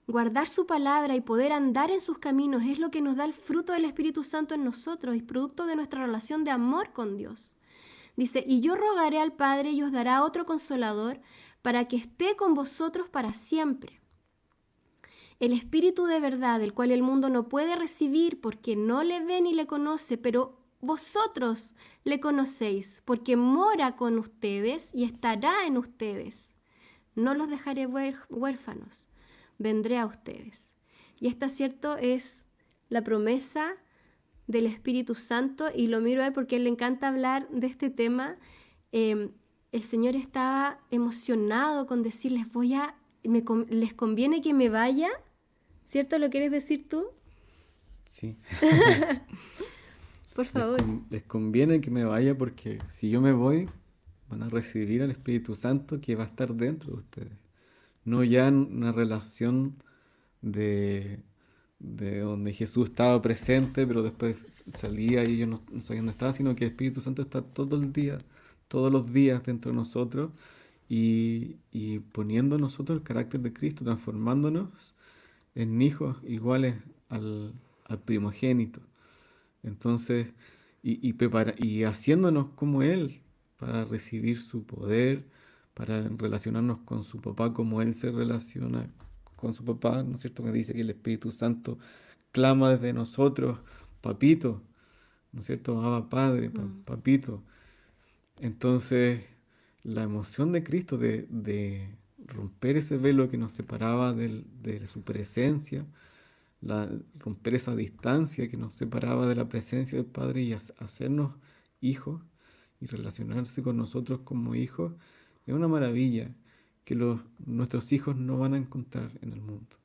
Guardar su palabra y poder andar en sus caminos es lo que nos da el fruto del Espíritu Santo en nosotros, es producto de nuestra relación de amor con Dios. Dice, y yo rogaré al Padre y os dará otro consolador para que esté con vosotros para siempre. El Espíritu de verdad, el cual el mundo no puede recibir porque no le ve ni le conoce, pero vosotros le conocéis, porque mora con ustedes y estará en ustedes. No los dejaré huérfanos, vendré a ustedes. Y esta, cierto, es la promesa del Espíritu Santo, y lo miro a él porque a él le encanta hablar de este tema. El Señor estaba emocionado con decirles, les conviene que me vaya. ¿Cierto? ¿Lo quieres decir tú? Sí. Por favor. Les conviene que me vaya porque si yo me voy, van a recibir al Espíritu Santo que va a estar dentro de ustedes. No ya en una relación de donde Jesús estaba presente, pero después salía y ellos no sabían dónde estaba, sino que el Espíritu Santo está todo el día, todos los días dentro de nosotros y poniendo en nosotros el carácter de Cristo, transformándonos en hijos iguales al primogénito. Entonces, y haciéndonos como Él para recibir su poder, para relacionarnos con su papá como Él se relaciona con su papá, ¿no es cierto? Que dice que el Espíritu Santo clama desde nosotros, papito, ¿no es cierto? Abba Padre, papito. Entonces, la emoción de Cristo de romper ese velo que nos separaba de su presencia, romper esa distancia que nos separaba de la presencia del Padre y hacernos hijos y relacionarse con nosotros como hijos, es una maravilla que nuestros hijos no van a encontrar en el mundo.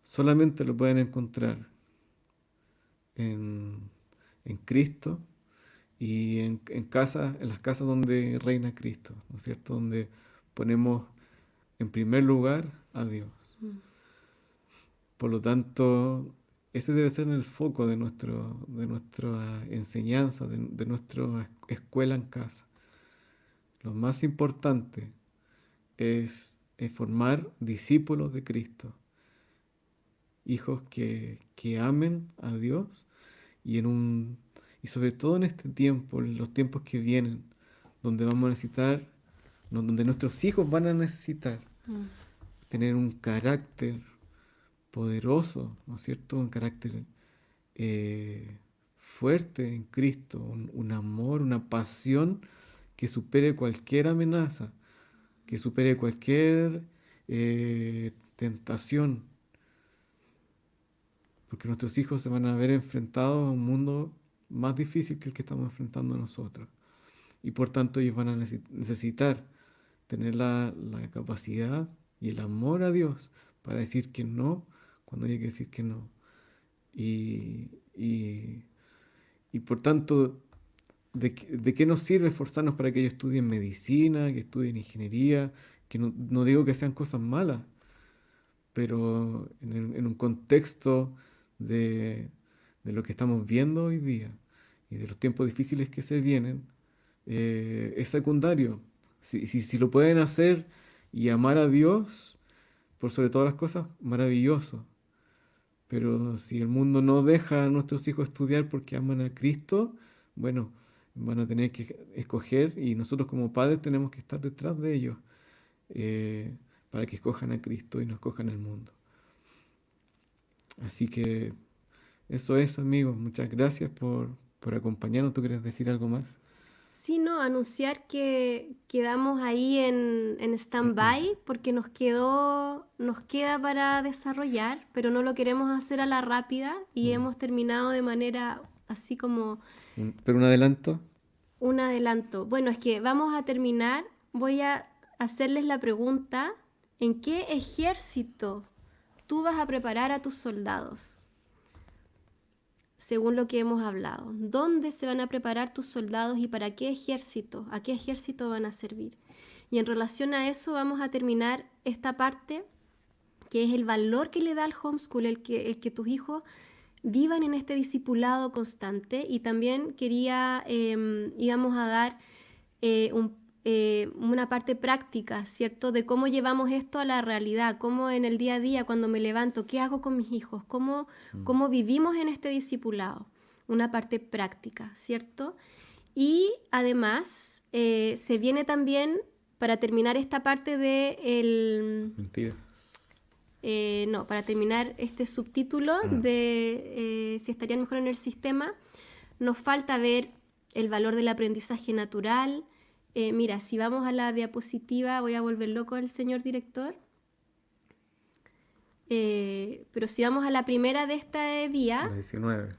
Solamente lo pueden encontrar en, en Cristo y en las casas donde reina Cristo, ¿no es cierto? Donde ponemos en primer lugar a Dios. Por lo tanto, ese debe ser el foco de nuestra enseñanza, de nuestra escuela en casa. Lo más importante es formar discípulos de Cristo, hijos que amen a Dios y sobre todo en este tiempo, en los tiempos que vienen, donde vamos a necesitar, donde nuestros hijos van a necesitar tener un carácter poderoso, ¿no es cierto? Un carácter fuerte en Cristo, un amor, una pasión que supere cualquier amenaza, que supere cualquier tentación, porque nuestros hijos se van a ver enfrentados a un mundo más difícil que el que estamos enfrentando nosotros. Y por tanto ellos van a necesitar tener la capacidad y el amor a Dios para decir que no cuando hay que decir que no. Y por tanto, ¿de qué nos sirve esforzarnos para que ellos estudien medicina, que estudien ingeniería? Que no digo que sean cosas malas, pero en un contexto de lo que estamos viendo hoy día y de los tiempos difíciles que se vienen, es secundario. Si lo pueden hacer y amar a Dios por sobre todas las cosas, maravilloso. Pero si el mundo no deja a nuestros hijos estudiar porque aman a Cristo, bueno, van a tener que escoger y nosotros como padres tenemos que estar detrás de ellos para que escojan a Cristo y no escojan el mundo. Así que eso es, amigos. Muchas gracias por acompañarnos. ¿Tú quieres decir algo más? Sí, no, anunciar que quedamos ahí en stand-by porque nos queda para desarrollar, pero no lo queremos hacer a la rápida y hemos terminado de manera así como ¿Pero un adelanto? un adelanto. Bueno, es que vamos a terminar, voy a hacerles la pregunta, ¿en qué ejército tú vas a preparar a tus soldados? Según lo que hemos hablado, ¿dónde se van a preparar tus soldados y para qué ejército? ¿A qué ejército van a servir? Y en relación a eso vamos a terminar esta parte, que es el valor que le da al homeschool, el que tus hijos vivan en este discipulado constante. Y también íbamos a dar una parte práctica, ¿cierto? De cómo llevamos esto a la realidad, cómo en el día a día, cuando me levanto, ¿qué hago con mis hijos? ¿Cómo vivimos en este discipulado? Una parte práctica, ¿cierto? Y además se viene también, para terminar esta parte de Mentira. no, para terminar este subtítulo de si estarían mejor en el sistema, nos falta ver el valor del aprendizaje natural. Mira, si vamos a la diapositiva, voy a volver loco al señor director. Pero si vamos a la primera de este día... La 19,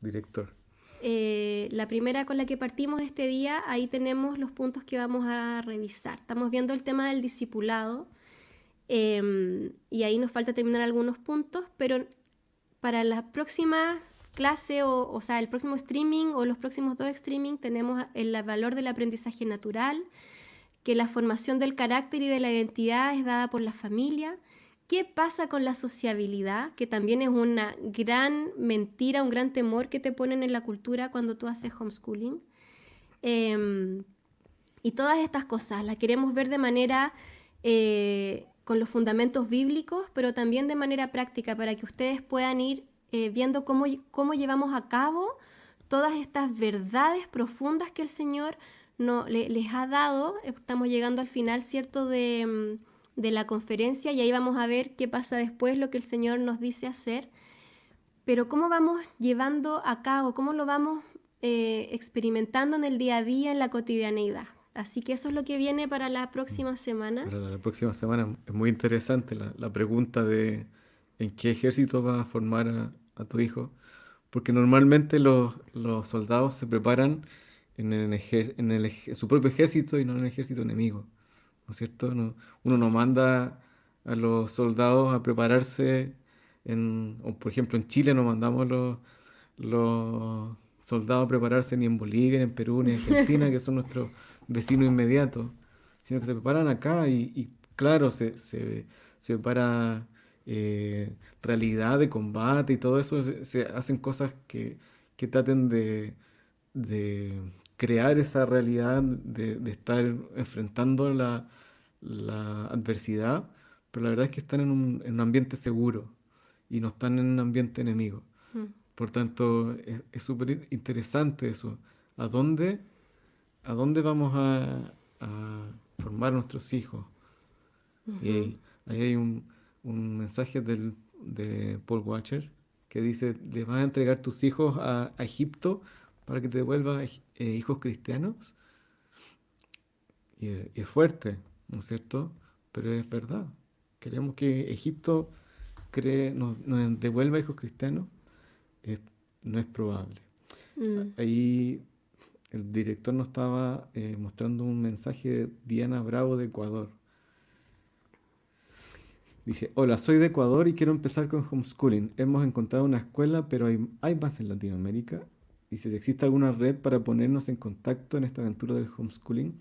director. La primera con la que partimos este día, ahí tenemos los puntos que vamos a revisar. Estamos viendo el tema del discipulado y ahí nos falta terminar algunos puntos, pero para las próximas clase o sea, el próximo streaming o los próximos 2 streaming tenemos el valor del aprendizaje natural, que la formación del carácter y de la identidad es dada por la familia. ¿Qué pasa con la sociabilidad? Que también es una gran mentira, un gran temor que te ponen en la cultura cuando tú haces homeschooling. Y todas estas cosas las queremos ver de manera con los fundamentos bíblicos, pero también de manera práctica para que ustedes puedan ir viendo cómo llevamos a cabo todas estas verdades profundas que el Señor les ha dado. Estamos llegando al final, ¿cierto?, de la conferencia, y ahí vamos a ver qué pasa después, lo que el Señor nos dice hacer. Pero cómo vamos llevando a cabo, cómo lo vamos experimentando en el día a día, en la cotidianeidad. Así que eso es lo que viene para la próxima semana. Para la próxima semana es muy interesante la pregunta de en qué ejército vas a formar a tu hijo, porque normalmente los soldados se preparan en su propio ejército y no en el ejército enemigo, ¿no es cierto? Uno no Así es. manda a los soldados a prepararse o por ejemplo en Chile no mandamos los soldados a prepararse ni en Bolivia, ni en Perú, ni en Argentina, que son nuestros vecinos inmediatos, sino que se preparan acá y claro, se prepara realidad de combate y todo eso, se hacen cosas que traten de crear esa realidad, de estar enfrentando la adversidad, pero la verdad es que están en un ambiente seguro y no están en un ambiente enemigo. Mm. Por tanto, es súper interesante eso. ¿A dónde, a dónde vamos a formar a nuestros hijos? Y Ujú. ahí hay un mensaje de Paul Washer que dice, ¿le vas a entregar tus hijos a Egipto para que te devuelvas hijos cristianos? Y es fuerte, ¿no es cierto? Pero es verdad. Queremos que Egipto nos devuelva hijos cristianos. Es- no es probable. Mm. Ahí el director nos estaba mostrando un mensaje de Diana Bravo de Ecuador. Dice, hola, soy de Ecuador y quiero empezar con homeschooling. Hemos encontrado una escuela, pero hay más en Latinoamérica. Dice, ¿existe alguna red para ponernos en contacto en esta aventura del homeschooling?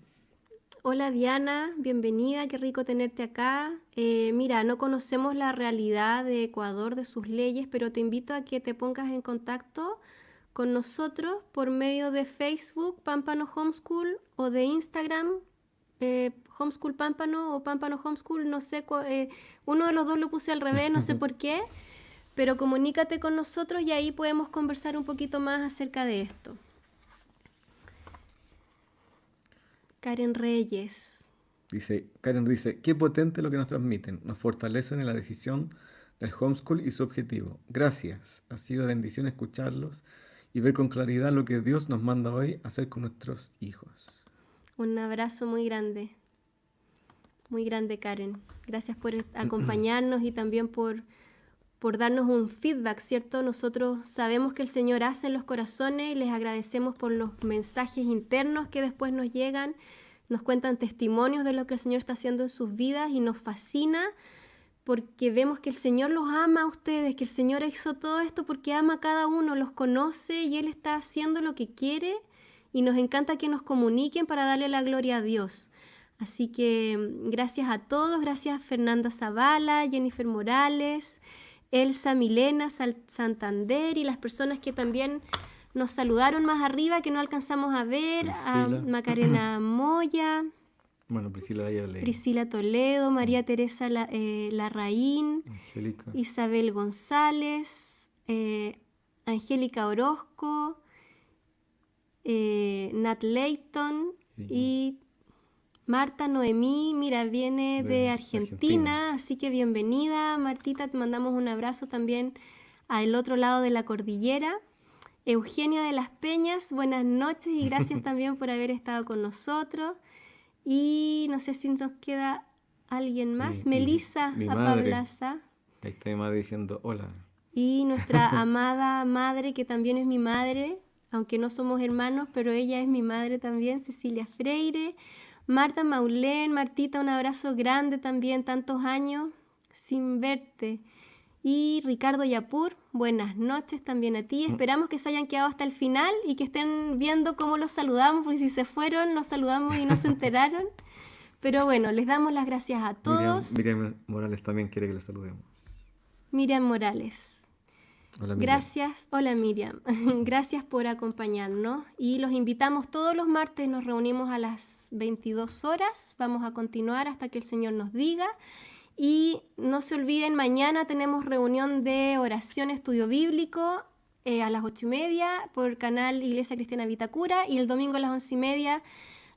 Hola Diana, bienvenida, qué rico tenerte acá. Mira, no conocemos la realidad de Ecuador, de sus leyes, pero te invito a que te pongas en contacto con nosotros por medio de Facebook, Pámpano Homeschool, o de Instagram, Homeschool Pámpano o Pámpano Homeschool, no sé, uno de los dos lo puse al revés, no sé por qué, pero comunícate con nosotros y ahí podemos conversar un poquito más acerca de esto. Karen Reyes. Karen dice, qué potente lo que nos transmiten. Nos fortalecen en la decisión del homeschool y su objetivo. Gracias. Ha sido bendición escucharlos y ver con claridad lo que Dios nos manda hoy hacer con nuestros hijos. Un abrazo muy grande Karen. Gracias por acompañarnos y también por darnos un feedback, ¿cierto? Nosotros sabemos que el Señor hace en los corazones y les agradecemos por los mensajes internos que después nos llegan. Nos cuentan testimonios de lo que el Señor está haciendo en sus vidas y nos fascina porque vemos que el Señor los ama a ustedes, que el Señor hizo todo esto porque ama a cada uno, los conoce y Él está haciendo lo que quiere y nos encanta que nos comuniquen para darle la gloria a Dios. Así que gracias a todos, gracias Fernanda Zavala, Jennifer Morales, Elsa Milena Santander y las personas que también nos saludaron más arriba que no alcanzamos a ver, a Priscila. Macarena Moya, Bueno, Priscila ya leí. Priscila Toledo, María Teresa Larraín, Angélica. Isabel González, Angélica Orozco, Nat Leighton y Marta Noemí, mira, viene de Argentina, así que bienvenida Martita, te mandamos un abrazo también al otro lado de la cordillera. Eugenia de las Peñas, buenas noches y gracias también por haber estado con nosotros. Y no sé si nos queda alguien más, Melissa mi Apablaza. Ahí está mi madre diciendo hola. Y nuestra amada madre, que también es mi madre, aunque no somos hermanos, pero ella es mi madre también, Cecilia Freire. Marta Maulén, Martita, un abrazo grande también, tantos años sin verte. Y Ricardo Yapur, buenas noches también a ti. Esperamos que se hayan quedado hasta el final y que estén viendo cómo los saludamos, porque si se fueron, los saludamos y no se enteraron. Pero bueno, les damos las gracias a todos. Miriam Morales también quiere que la saludemos. Miriam Morales. Hola Miriam. Gracias, hola Miriam, gracias por acompañarnos y los invitamos todos los martes, nos reunimos a las 22 horas, vamos a continuar hasta que el Señor nos diga y no se olviden, mañana tenemos reunión de oración, estudio bíblico a las 8:30 por canal Iglesia Cristiana Vitacura y el domingo a las 11:30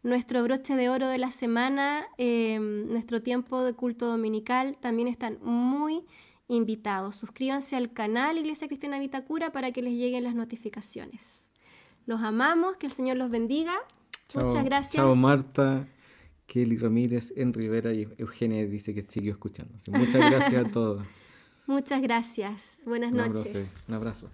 nuestro broche de oro de la semana, nuestro tiempo de culto dominical, también están muy invitados. Suscríbanse al canal Iglesia Cristiana Vitacura para que les lleguen las notificaciones. Los amamos, que el Señor los bendiga. Muchas Chao, chao gracias. Marta, Kelly Ramírez, en Rivera y Eugenia dice que siguió escuchando. Así, muchas gracias a todos. Muchas gracias. Buenas Un abrazo, noches. un abrazo.